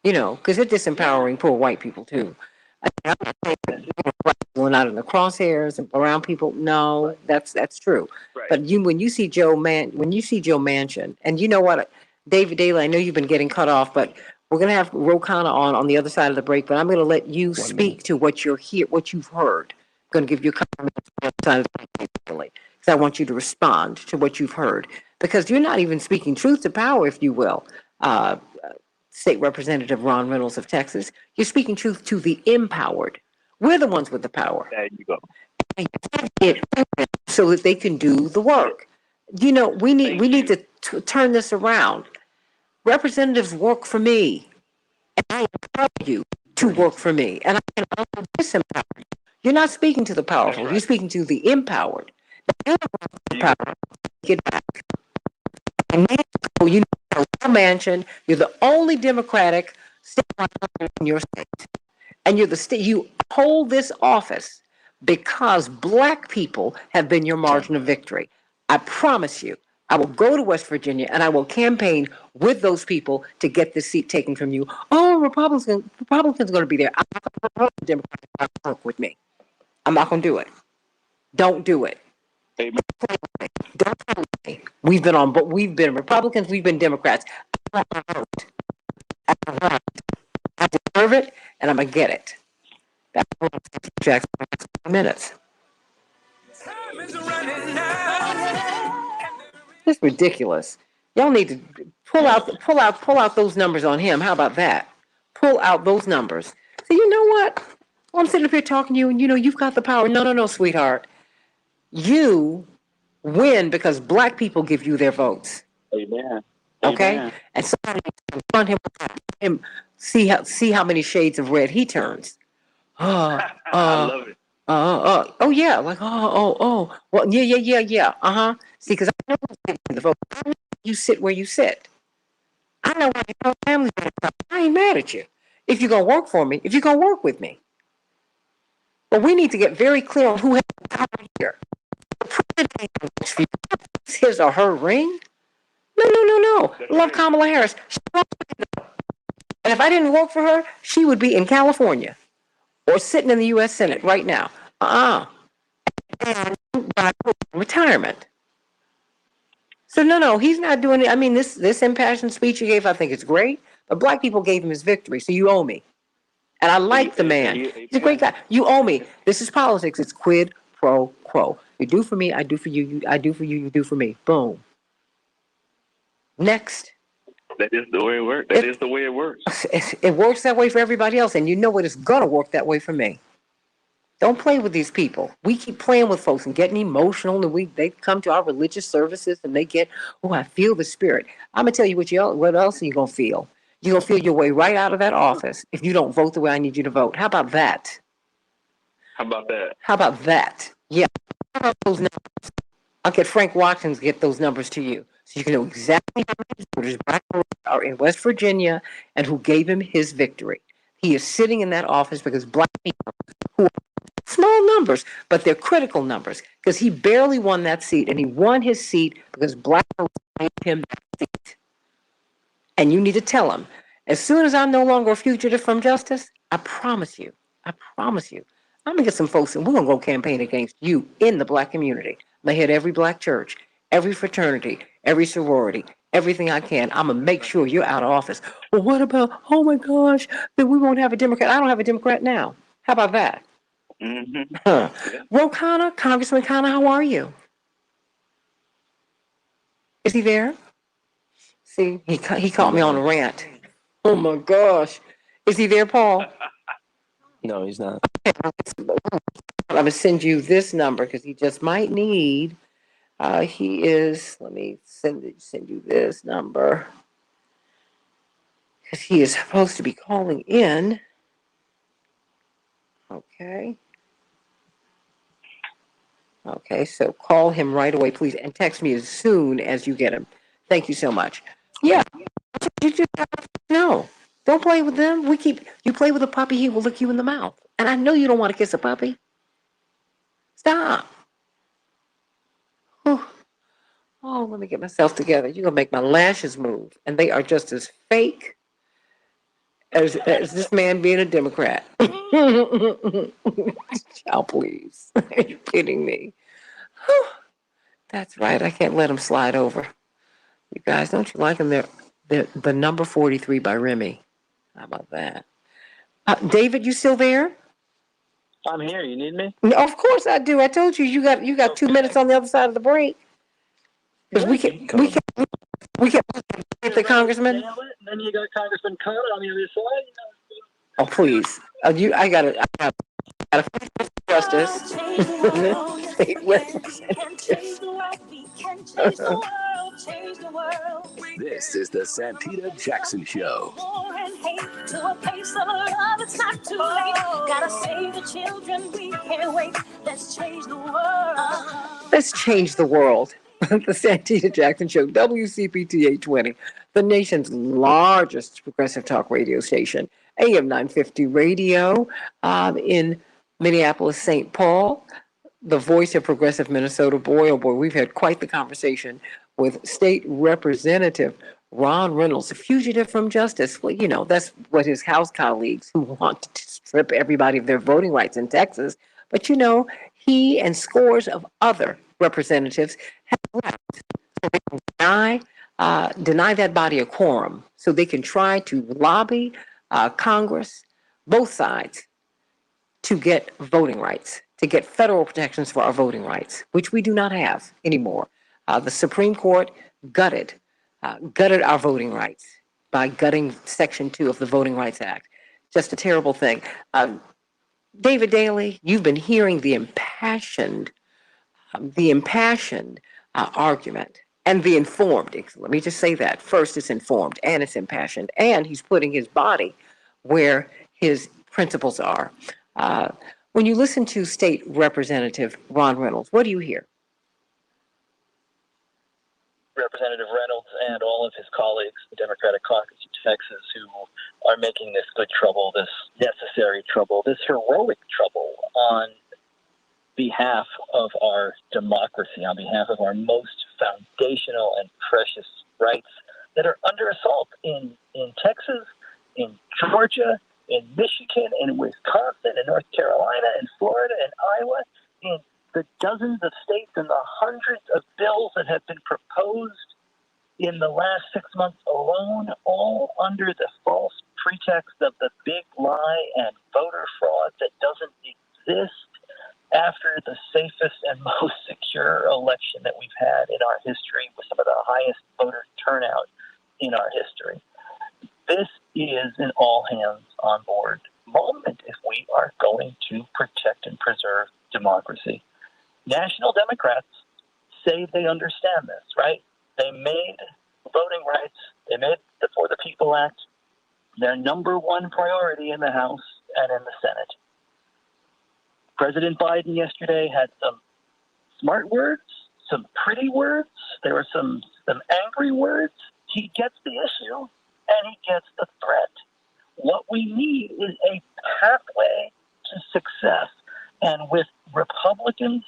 you know, because they're disempowering poor white people, too. I'm not saying that going out in the crosshairs and around people. No, that's true. Right. But when you see Joe Manchin, and you know what, David Daly, I know you've been getting cut off, but we're going to have Rokana on the other side of the break. But I'm going to let you speak to what you've heard. I'm going to give you a couple minutes on the other side of the break, because I want you to respond to what you've heard, because you're not even speaking truth to power, if you will. State Representative Ron Reynolds of Texas, you're speaking truth to the empowered. We're the ones with the power. There you go. So that they can do the work. You know, we need to turn this around. Representatives work for me, and I empower you to work for me, and I can also disempower you. You're not speaking to the powerful. You're speaking to the empowered. You're the power. Get back. And you know, Manchin, you're the only Democratic state in your state, and you hold this office because Black people have been your margin of victory. I promise you, I will go to West Virginia and I will campaign with those people to get this seat taken from you. Oh, Republicans are going to be there. I'm not going to Democrats to work with me. I'm not going to do it. Don't do it. Amen. Don't tell me. We've been Republicans, we've been Democrats. I deserve it, and I'm going to get it. That's what Jackson minutes. It's ridiculous. Y'all need to pull out those numbers on him. How about that? Pull out those numbers. So you know what? Well, I'm sitting up here talking to you, and you know you've got the power. No, sweetheart. You win because Black people give you their votes. Amen. Okay? Amen. And somebody confront him, see how many shades of red he turns. I love it. Oh yeah, like well, yeah. See, because I know who's giving you the vote. I know you sit where you sit. I know why your family's gonna come. I ain't mad at you. If you're gonna work for me, if you're gonna work with me. But we need to get very clear on who has the power here. The president ain't his or her ring. No. Love Kamala Harris. And if I didn't work for her, she would be in California or sitting in the U.S. Senate right now. And by retirement. So no, he's not doing it. I mean, this impassioned speech he gave, I think it's great. But Black people gave him his victory, so you owe me. And I like the man. He's a great guy. You owe me. This is politics. It's quid pro quo. You do for me, I do for you. I do for you, you do for me. Boom. Next. That is the way it works. That is the way it works. It works that way for everybody else, and you know what? It's gonna work that way for me. Don't play with these people. We keep playing with folks and getting emotional, and they come to our religious services and they get, oh, I feel the spirit. I'm gonna tell you what else are you gonna feel? You're gonna feel your way right out of that office if you don't vote the way I need you to vote. How about that? How about that? How about that? Yeah. How about those numbers? I'll get Frank Watkins to get those numbers to you, so you can know exactly how many voters black are in West Virginia and who gave him his victory. He is sitting in that office because black people who are small numbers, but they're critical numbers, because he barely won that seat, and he won his seat because black people gave him that seat. And you need to tell him, as soon as I'm no longer a fugitive from justice, I promise you, I'm gonna get some folks and we're gonna go campaign against you in the black community. They hit every black church, every fraternity, every sorority, everything I can. I'm gonna make sure you're out of office. Well, what about, oh my gosh, that we won't have a Democrat? I don't have a Democrat now. How about that? Mm-hmm. Huh. Ro Khanna, Congressman Khanna, how are you? Is he there? See, he caught me on a rant. Oh my gosh. Is he there, Paul? No, he's not. I'm going to send you this number because he just might need. He is, let me send you this number because he is supposed to be calling in. Okay. Okay, so call him right away, please, and text me as soon as you get him. Thank you so much. Yeah, you just no. Don't play with them. You play with a puppy, he will lick you in the mouth. And I know you don't want to kiss a puppy. Stop. Whew. Oh, let me get myself together. You're going to make my lashes move. And they are just as fake as this man being a Democrat. Child, please. Are you kidding me? Whew. That's right. I can't let him slide over. You guys, don't you like him? The number 43 by Remy. How about that? David, you still there? I'm here. You need me? No, of course I do. I told you you got 2 minutes on the other side of the break. Because we can get the congressman. Then you got Congressman Carter on the other side. Oh please! I got a justice. State representative. This is the Santita Jackson Show. Gotta save the children, we can't wait. Let's change the world. Let's change the world. The Santita Jackson Show, WCPT 820, the nation's largest progressive talk radio station, AM 950 radio in Minneapolis, St. Paul, the voice of progressive Minnesota. Boy, oh boy, we've had quite the conversation with State Representative Ron Reynolds, a fugitive from justice. Well, you know, that's what his House colleagues who want to strip everybody of their voting rights in Texas. But you know, he and scores of other representatives have left so they can deny that body a quorum so they can try to lobby Congress, both sides, to get voting rights, to get federal protections for our voting rights, which we do not have anymore. The Supreme Court gutted our voting rights by gutting Section 2 of the Voting Rights Act. Just a terrible thing. David Daley, you've been hearing the impassioned argument and the informed. Let me just say that. First, it's informed and it's impassioned, and he's putting his body where his principles are. When you listen to State Representative Ron Reynolds, what do you hear? Representative Reynolds and all of his colleagues, the Democratic caucus in Texas, who are making this good trouble, this necessary trouble, this heroic trouble on behalf of our democracy, on behalf of our most foundational and precious rights that are under assault in Texas, in Georgia, in Michigan, in Wisconsin, in North Carolina, in Florida, in Iowa, in the dozens of states and the hundreds of bills that have been proposed in the last 6 months alone, all under the false pretext of the big lie and voter fraud that doesn't exist after the safest and most secure election that we've had in our history with some of the highest voter turnout in our history. This is an all-hands-on-board moment if we are going to protect and preserve democracy. National Democrats say they understand this, right? They made voting rights, they made the For the People Act their number one priority in the House and in the Senate. President Biden yesterday had some smart words, some pretty words, there were some angry words. He gets the issue and he gets the threat. What we need is a pathway to success. And with Republicans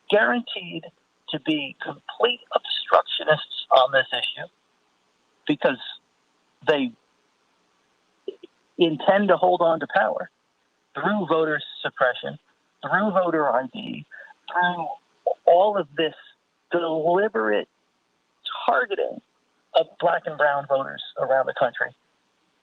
guaranteed to be complete obstructionists on this issue because they intend to hold on to power through voter suppression, through voter ID, through all of this deliberate targeting of black and brown voters around the country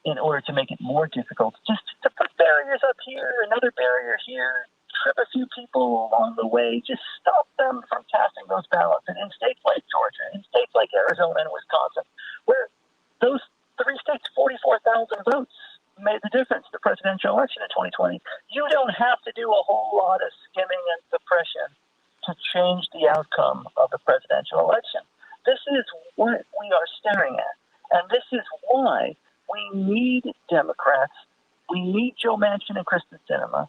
in order to make it more difficult. Just to put barriers up here, another barrier here, trip a few people along the way, just stop them from casting those ballots. And in states like Georgia, in states like Arizona and Wisconsin, where those three states, 44,000 votes made the difference in the presidential election in 2020. You don't have to do a whole lot of skimming and suppression to change the outcome of the presidential election. This is what we are staring at. And this is why we need Democrats, we need Joe Manchin and Kristen Sinema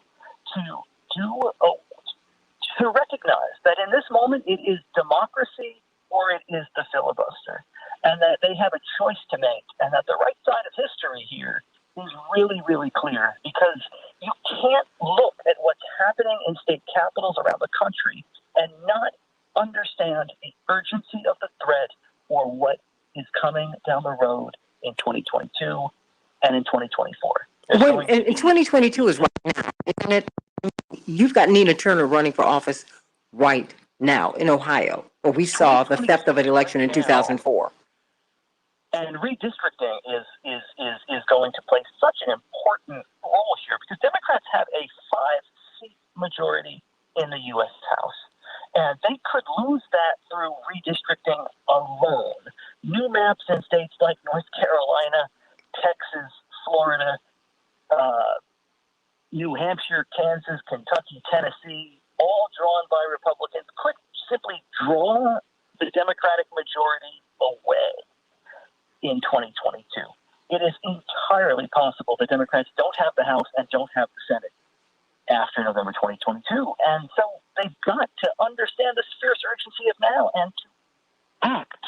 to recognize that in this moment it is democracy or it is the filibuster, and that they have a choice to make, and that the right side of history here is really, really clear, because you can't look at what's happening in state capitals around the country and not understand the urgency of the threat or what is coming down the road in 2022 and in 2024. Wait, in 2022 is right now, isn't it? You've got Nina Turner running for office right now in Ohio, where we saw the theft of an election in 2004. And redistricting is going to play such an important role here, because Democrats have a 5-seat majority in the U.S. House. And they could lose that through redistricting alone. New maps in states like North Carolina, Texas, Florida, New Hampshire, Kansas, Kentucky, Tennessee, all drawn by Republicans, could simply draw the Democratic majority away in 2022. It is entirely possible that Democrats don't have the House and don't have the Senate after November 2022. And so they've got to understand the fierce urgency of now and to act.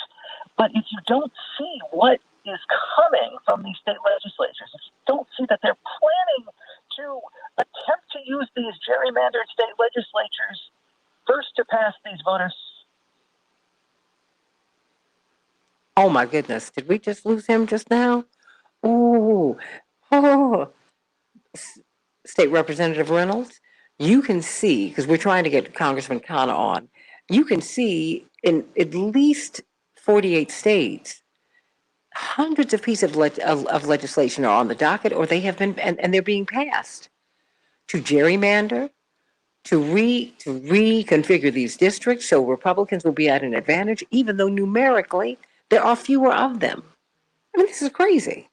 But if you don't see what is coming from these state legislatures, if you don't see that they're planning to attempt to use these gerrymandered state legislatures first to pass these voters. Oh my goodness, did we just lose him just now? Oh, State Representative Reynolds, you can see, because we're trying to get Congressman Khanna on, you can see in at least 48 states, hundreds of pieces of legislation are on the docket, or they have been, and they're being passed to gerrymander, to reconfigure these districts so Republicans will be at an advantage, even though numerically there are fewer of them. I mean, this is crazy.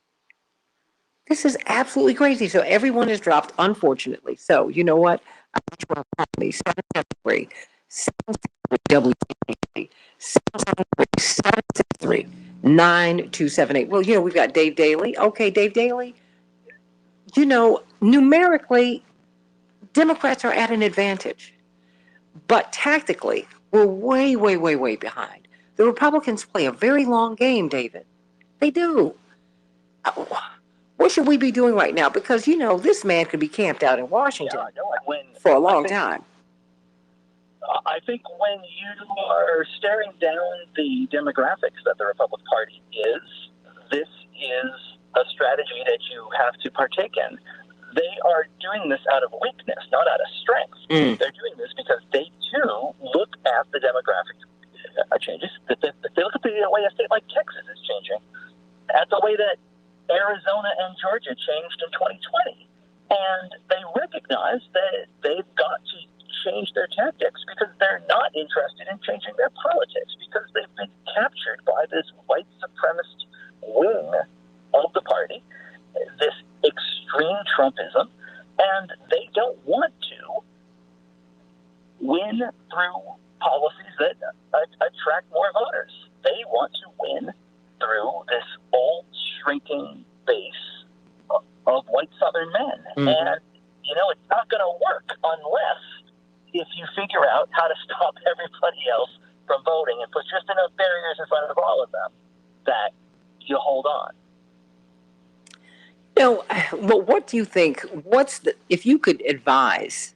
This is absolutely crazy. So everyone is dropped, unfortunately. So you know what? I want you to call me 773 773 9278. Well, you know, we've got Dave Daly. Okay, Dave Daly. You know, numerically, Democrats are at an advantage. But tactically, we're way, way, way, way behind. The Republicans play a very long game, David. They do. What should we be doing right now? Because, you know, this man could be camped out in Washington for a long time. I think when you are staring down the demographics that the Republican Party is, this is a strategy that you have to partake in. They are doing this out of weakness, not out of strength. They're doing this because they, too, look at the demographic changes. They look at the way a state like Texas is changing, at the way that Arizona and Georgia changed in 2020. And they recognize that they've got to change their tactics because they're not interested in changing their politics because they've been captured by this white supremacist wing of the party, this extreme Trumpism, and they don't want to win through policies that attract more voters. They want to win through this old shrinking base of white Southern men. Mm-hmm. And, it's not going to work unless if you figure out how to stop everybody else from voting and put just enough barriers in front of all of them that you hold on. Well, what do you think? If you could advise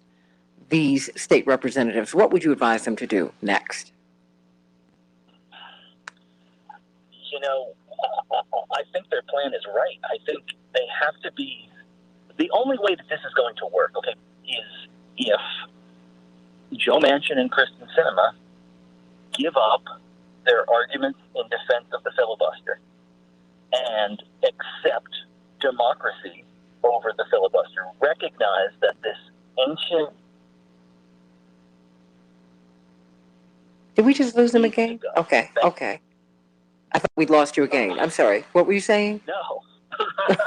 these state representatives, what would you advise them to do next? I think their plan is right. I think they have to be. The only way that this is going to work, is if Joe Manchin and Kristen Sinema give up their arguments in defense of the filibuster and accept democracy over the filibuster. Recognize that this ancient. Did we just lose them again? Okay. I thought we'd lost you again. I'm sorry. What were you saying? No.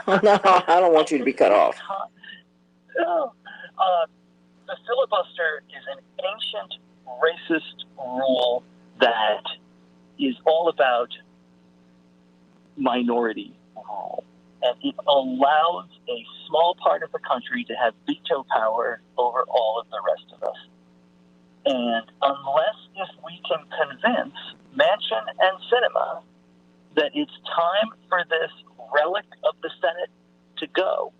No, I don't want you to be cut off. No. The filibuster is an ancient racist rule that is all about minority rule. And it allows a small part of the country to have veto power over all of the rest of us. And unless if we can convince Manchin and Sinema that it's time for this relic of the Senate to go,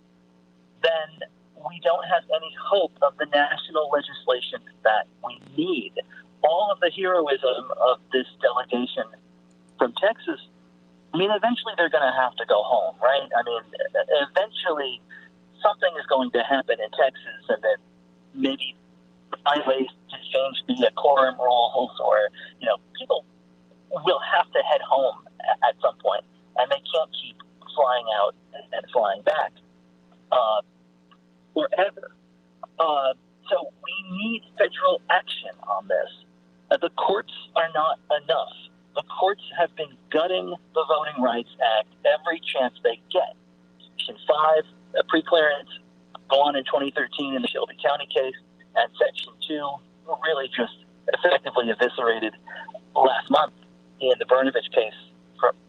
then we don't have any hope of the national legislation that we need. All of the heroism of this delegation from Texas, eventually they're going to have to go home, right? Eventually something is going to happen in Texas, and then maybe find ways to change the quorum rules, or, people will have to head home at some point, and they can't keep flying out and flying back forever. So we need federal action on this. The courts are not enough. The courts have been gutting the Voting Rights Act every chance they get. Section 5, preclearance, gone in 2013 in the Shelby County case, and Section 2 were really just effectively eviscerated last month in the Brnovich case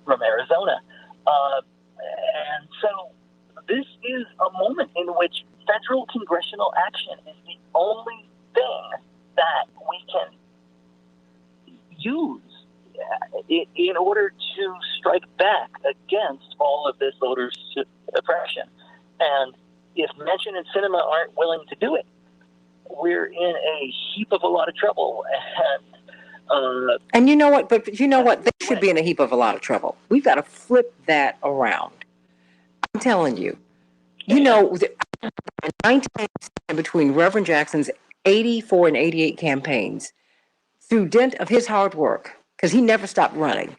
from Arizona. And so this is a moment in which federal congressional action is the only thing that we can use in order to strike back against all of this voter suppression. And if Manchin and Sinema aren't willing to do it, we're in a heap of a lot of trouble. And you know what? But you know what? They should be in a heap of a lot of trouble. We've got to flip that around. I'm telling you. In 1987, between Reverend Jackson's 84 and 88 campaigns, through dint of his hard work, because he never stopped running,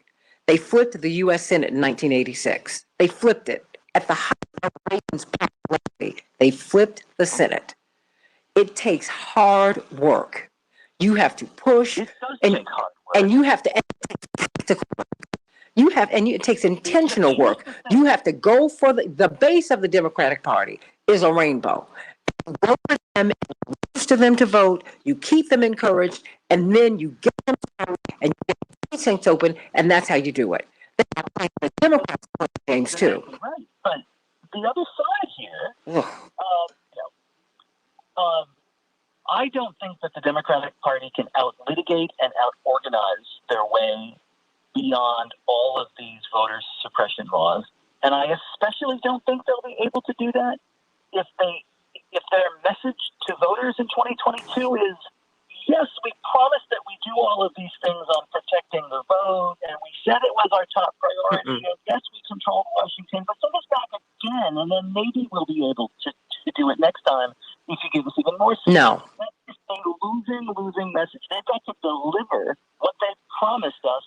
they flipped the U.S. Senate in 1986. They flipped it at the height of Reagan's popularity. They flipped the Senate. It takes hard work. You have to push, and you have to. It takes intentional work. You have to go for the base of the Democratic Party is a rainbow. You go for them, and register them to vote. You keep them encouraged, and then you get them started, and you get the precincts open, and that's how you do it. The Democrats play games too. Right, but the other side here, I don't think that the Democratic Party can out-litigate and out-organize their way beyond all of these voter suppression laws. And I especially don't think they'll be able to do that if their message to voters in 2022 is, yes, we promised that we do all of these things on protecting the vote, and we said it was our top priority, and yes, we controlled Washington, but send us back again, and then maybe we'll be able to do it next time if you give us even more support. No. That's a losing message. They've got to deliver what they've promised us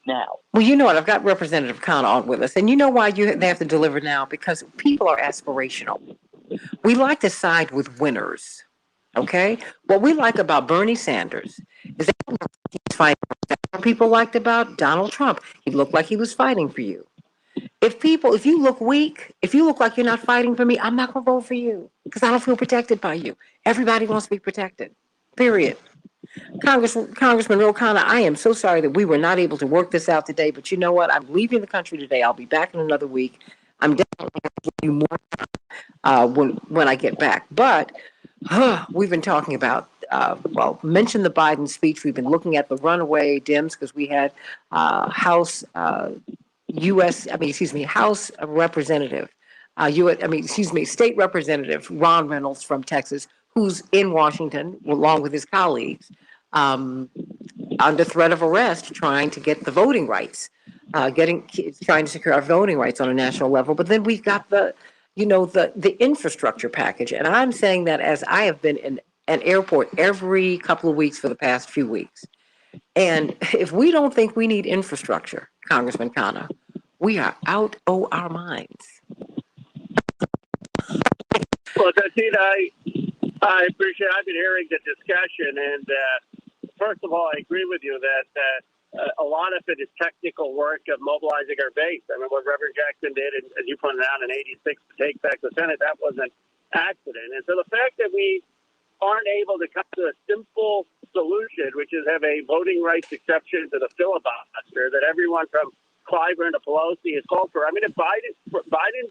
now. Well, you know what? I've got Representative Khan on with us, and you know why they have to deliver now? Because people are aspirational. We like to side with winners. Okay, what we like about Bernie Sanders is that he's fighting. What people liked about Donald Trump, he looked like he was fighting for you. If you look weak, if you look like you're not fighting for me, I'm not going to vote for you because I don't feel protected by you. Everybody wants to be protected. Period. Congressman O'Connor, I am so sorry that we were not able to work this out today, but you know what? I'm leaving the country today. I'll be back in another week. I'm definitely going to give you more when I get back. But we've been talking about, mention the Biden speech. We've been looking at the runaway Dems because we had House House Representative, State Representative Ron Reynolds from Texas, who's in Washington along with his colleagues, um, under threat of arrest, trying to get the voting rights, trying to secure our voting rights on a national level. But then we've got the infrastructure package, and I'm saying that as I have been in an airport every couple of weeks for the past few weeks. And if we don't think we need infrastructure, Congressman Khanna, we are out of our minds. Well, Santita, I appreciate. I've been hearing the discussion, and first of all, I agree with you that a lot of it is technical work of mobilizing our base. I mean, what Reverend Jackson did, and as you pointed out, in '86 to take back the Senate, that was an accident. And so the fact that we aren't able to come to a simple solution, which is have a voting rights exception to the filibuster that everyone from Clyburn to Pelosi is called for. I mean, if President Biden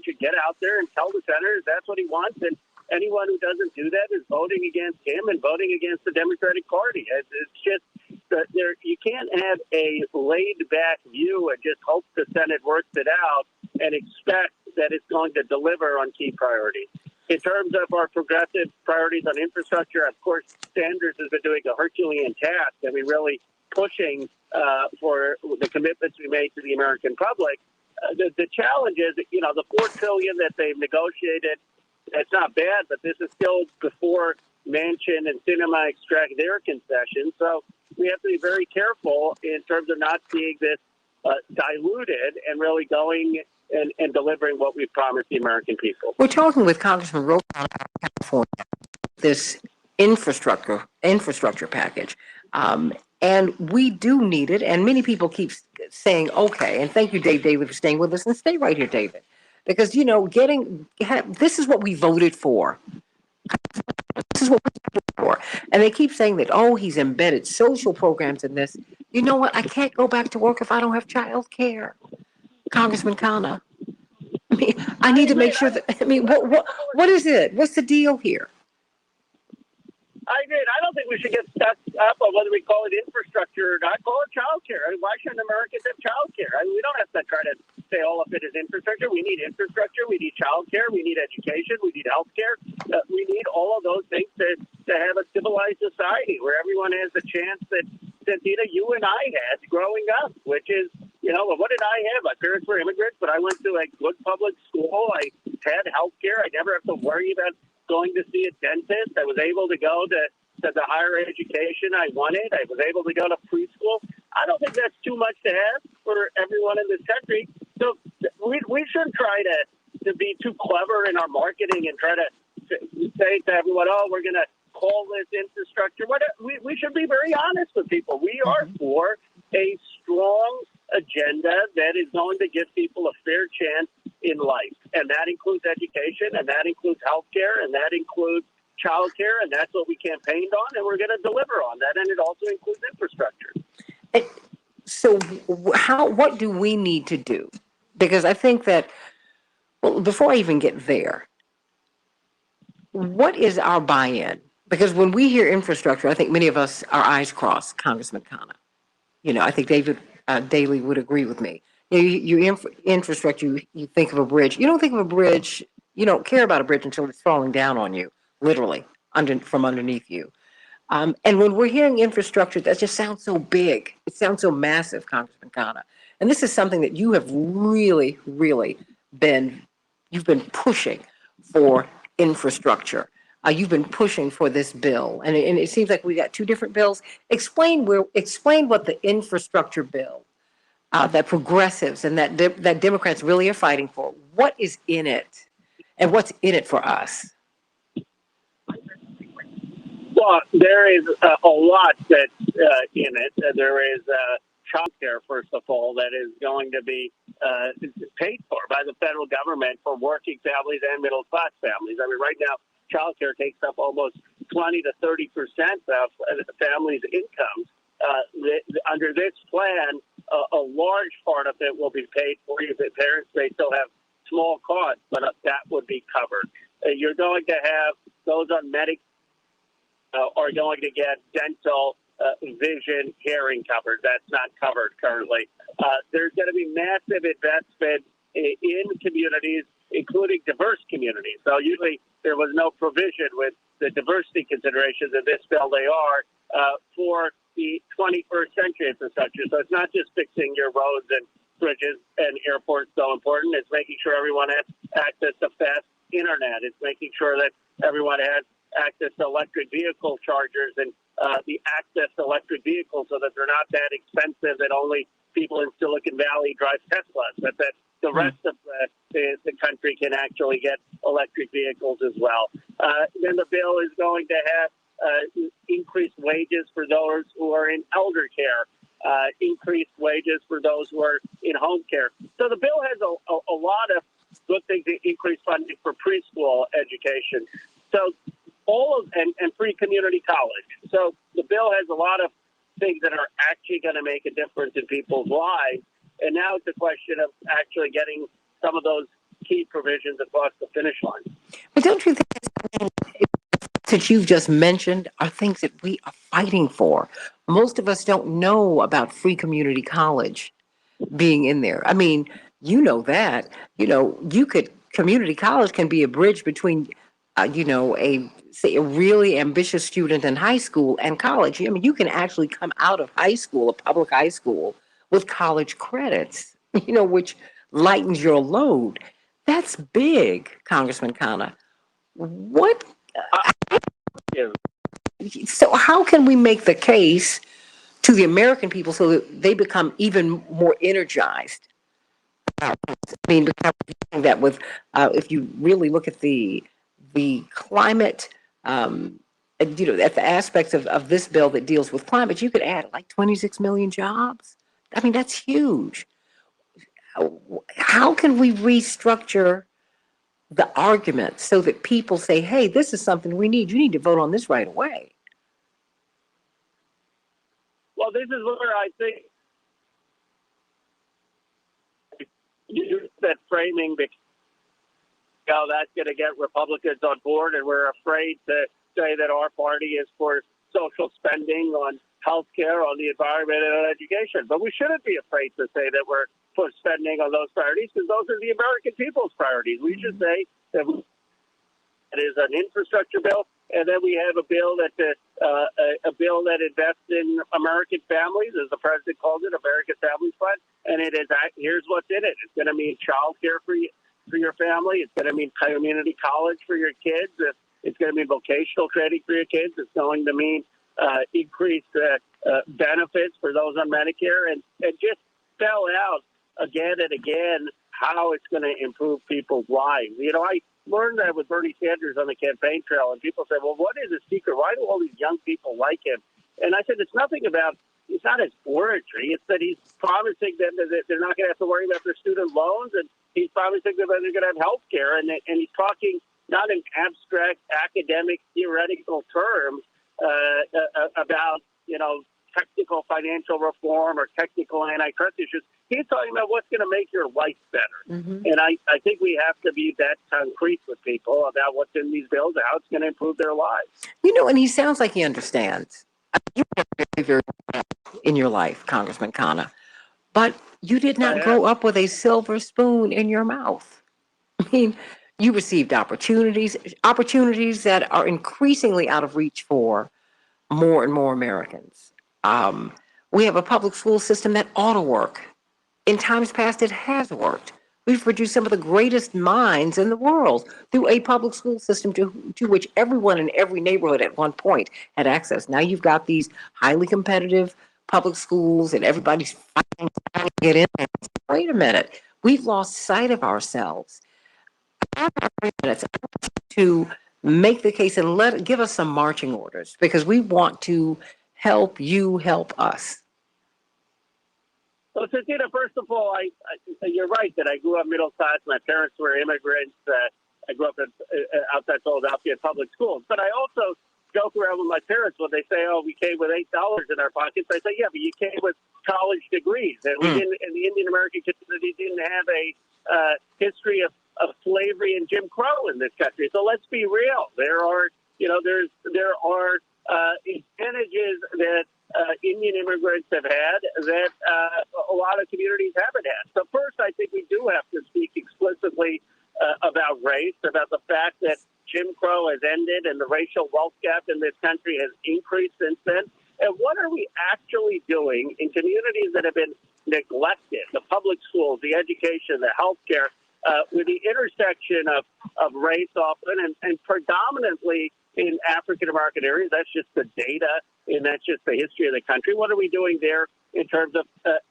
should get out there and tell the senators that's what he wants, and anyone who doesn't do that is voting against him and voting against the Democratic Party. It's just that you can't have a laid-back view and just hope the Senate works it out and expect that it's going to deliver on key priorities. In terms of our progressive priorities on infrastructure, of course, Sanders has been doing a Herculean task. I mean, really pushing for the commitments we made to the American public. The challenge is, the $4 trillion that they've negotiated, it's not bad, but this is still before Manchin and Sinema extract their concessions. So we have to be very careful in terms of not seeing this diluted and really going and delivering what we've promised the American people. We're talking with Congressman Ro out of California, this infrastructure package. And we do need it. And many people keep saying, okay, and thank you, Dave David, for staying with us. And stay right here, David. Because, this is what we voted for. This is what we voted for. And they keep saying that, he's embedded social programs in this. You know what? I can't go back to work if I don't have child care. Congressman Khanna. I mean, I need to make sure that, what is it? What's the deal here? I don't think we should get stuck up on whether we call it infrastructure or not. Call it child care. I mean, why shouldn't Americans have child care? I mean, we don't have to try to say all of it is infrastructure. We need infrastructure. We need child care. We need education. We need health care. We need all of those things to have a civilized society where everyone has the chance that, Santita, you and I had growing up, which is, what did I have? My parents were immigrants, but I went to a good public school. I had health care. I never have to worry about going to see a dentist. I was able to go to the higher education I wanted. I was able to go to preschool. I don't think that's too much to have for everyone in this country. So we shouldn't try to be too clever in our marketing and try to say to everyone, we're going to call this infrastructure. We should be very honest with people. We are for a strong agenda that is going to give people a fair chance in life. And that includes education, and that includes health care, and that includes child care, and that's what we campaigned on, and we're going to deliver on that. And it also includes infrastructure. So what do we need to do? Because I think that, before I even get there, what is our buy-in? Because when we hear infrastructure, I think many of us, our eyes cross, Congressman Khanna. I think David Daley would agree with me. Infrastructure, you think of a bridge. You don't think of a bridge, you don't care about a bridge until it's falling down on you, literally, from underneath you. And when we're hearing infrastructure, that just sounds so big. It sounds so massive, Congressman Khanna. And this is something that you have really, really been pushing for infrastructure. You've been pushing for this bill. And it seems like we got two different bills. Explain what the infrastructure bill that progressives and that Democrats really are fighting for. What is in it, and what's in it for us? Well, there is a lot that's in it. There is child care, first of all, that is going to be paid for by the federal government for working families and middle class families. I mean, right now, child care takes up almost 20 to 30% of the family's incomes. Under this plan, a large part of it will be paid for. The parents may still have small costs, but that would be covered. You're going to have those on Medicaid are going to get dental, vision, hearing covered. That's not covered currently. There's going to be massive investment in communities, including diverse communities. So usually there was no provision with the diversity considerations in this bill. They are for the 21st century infrastructure. So it's not just fixing your roads and bridges and airports so important. It's making sure everyone has access to fast internet. It's making sure that everyone has access to electric vehicle chargers and the access to electric vehicles so that they're not that expensive that only people in Silicon Valley drive Teslas, but that the rest of the country can actually get electric vehicles as well. Then the bill is going to have increased wages for those who are in elder care, increased wages for those who are in home care. So the bill has a lot of good things, increased funding for preschool education. So and free community college. So the bill has a lot of things that are actually going to make a difference in people's lives. And now it's a question of actually getting some of those key provisions across the finish line. But don't you think that you've just mentioned are things that we are fighting for? Most of us don't know about free community college being in there. I mean, you know that. Community college can be a bridge between, a really ambitious student in high school and college. I mean, you can actually come out of high school, a public high school, with college credits, which lightens your load. That's big, Congressman Khanna. What? So how can we make the case to the American people so that they become even more energized? I mean, that with if you really look at the climate, at the aspects of this bill that deals with climate, you could add like 26 million jobs. I mean, that's huge. How can we restructure the argument so that people say, hey, this is something we need. You need to vote on this right away. Well, this is where I think you use that framing because that's going to get Republicans on board, and we're afraid to say that our party is for social spending on health care, on the environment, and on education. But we shouldn't be afraid to say that we're for spending on those priorities because those are the American people's priorities. We should say that it is an infrastructure bill, and then we have a bill that invests in American families, as the president called it, American Families Fund. And it is here's what's in it. It's going to mean child care for your family. It's going to mean community college for your kids. It's going to mean vocational training for your kids. It's going to mean increased benefits for those on Medicare, and just spell out again and again how it's going to improve people's lives. I learned that with Bernie Sanders on the campaign trail, and people said, well, what is his secret? Why do all these young people like him? And I said, it's not his oratory. It's that he's promising them that they're not going to have to worry about their student loans, and he's promising them that they're going to have health care. And he's talking not in abstract, academic, theoretical terms about, technical financial reform or technical antitrust issues. He's talking about what's going to make your life better. Mm-hmm. And I think we have to be that concrete with people about what's in these bills and how it's going to improve their lives. And he sounds like he understands. You were very, very in your life, Congressman Khanna, but you did not grow up with a silver spoon in your mouth. I mean, you received opportunities that are increasingly out of reach for more and more Americans. We have a public school system that ought to work. In times past, it has worked. We've produced some of the greatest minds in the world through a public school system to which everyone in every neighborhood at one point had access. Now you've got these highly competitive public schools, and everybody's fighting get in there. Wait a minute. We've lost sight of ourselves. I have 3 minutes to make the case and give us some marching orders because we want to help you help us. So, Santita, first of all, you're right that I grew up middle class. My parents were immigrants. I grew up outside Philadelphia in public schools. But I also joke around with my parents when they say, "Oh, we came with $8 in our pockets." I say, "Yeah, but you came with college degrees, and we didn't. And the Indian American community didn't have a history of slavery and Jim Crow in this country. So let's be real. There are advantages that Indian immigrants have had that a lot of communities haven't had. So first, I think we do have to speak explicitly about race, about the fact that Jim Crow has ended and the racial wealth gap in this country has increased since then. And what are we actually doing in communities that have been neglected, the public schools, the education, the healthcare, with the intersection of race often and predominantly in African-American areas? That's just the data, and that's just the history of the country. What are we doing there in terms of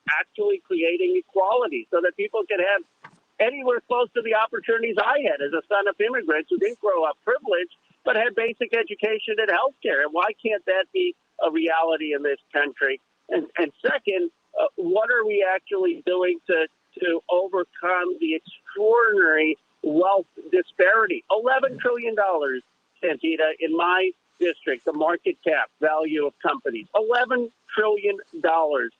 actually creating equality so that people can have anywhere close to the opportunities I had as a son of immigrants who didn't grow up privileged but had basic education and health care? And why can't that be a reality in this country? And second, what are we actually doing to overcome the extraordinary wealth disparity? $11 trillion, Santita, in my district, the market cap value of companies. $11 trillion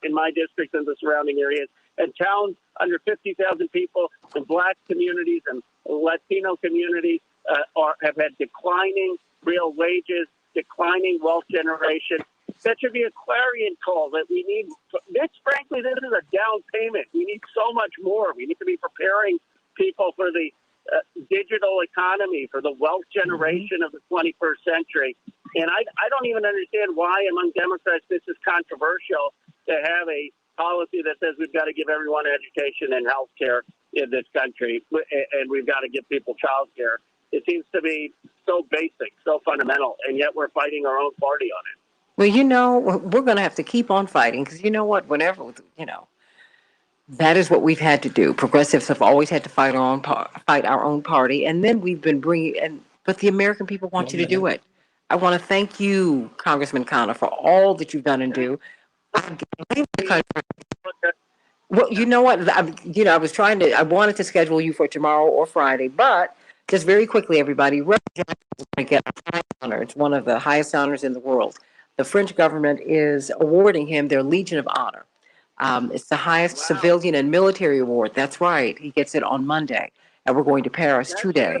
in my district and the surrounding areas. And towns under 50,000 people in Black communities and Latino communities have had declining real wages, declining wealth generation. That should be a clarion call that we need. Frankly, this is a down payment. We need so much more. We need to be preparing people for the digital economy, for the wealth generation of the 21st century. And I don't even understand why among Democrats this is controversial to have a policy that says we've got to give everyone education and health care in this country, and we've got to give people child care. It seems to be so basic, so fundamental, and yet we're fighting our own party on it. Well, we're going to have to keep on fighting because you know what? Whenever, that is what we've had to do. Progressives have always had to fight our own party, and then we've been but the American people want you to do it. I want to thank you, Congressman Connor, for all that you've done and do. Well, you know what? I was I wanted to schedule you for tomorrow or Friday, but just very quickly, everybody, Reverend Jackson is going to get a high honor. It's one of the highest honors in the world. The French government is awarding him their Legion of Honor. It's the highest civilian and military award. That's right. He gets it on Monday, and we're going to Paris today.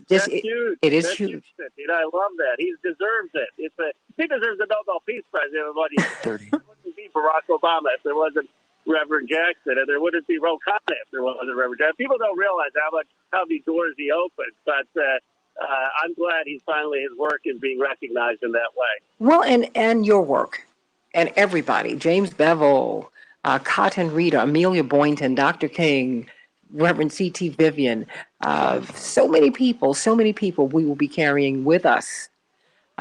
That's huge. It is That's huge. I love that. He deserves it. He deserves the Nobel Peace Prize. Everybody. 30. There wouldn't be Barack Obama if there wasn't Reverend Jackson, and there wouldn't be Ro Khanna if there wasn't Reverend Jackson. People don't realize how many doors he opened, but I'm glad his work is being recognized in that way. Well, and your work, and everybody, James Bevel, Cotton Reader, Amelia Boynton, Dr. King, Reverend C.T. Vivian, so many people we will be carrying with us,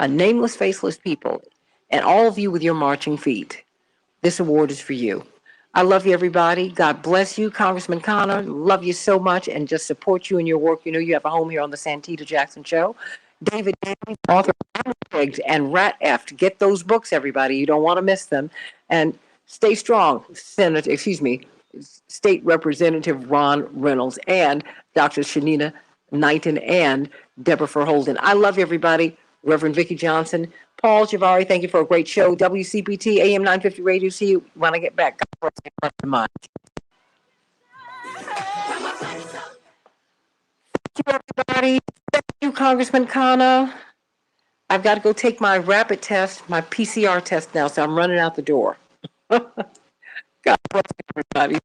nameless, faceless people, and all of you with your marching feet. This award is for you. I love you, everybody. God bless you, Congressman Connor. Love you so much and just support you in your work. You know you have a home here on the Santita Jackson Show. David Daly, author of Pigs and Rat F. Get those books, everybody. You don't want to miss them. And stay strong, State Representative Ron Reynolds and Dr. Shanina Knighton and Deborah Verholden. I love you, everybody. Reverend Vicki Johnson, Paul Javari, thank you for a great show. WCPT AM 950 Radio. See you when I get back. God bless you, Thank you, everybody. Thank you, Congressman Connor. I've got to go take my rapid test, my PCR test now, so I'm running out the door. God bless everybody.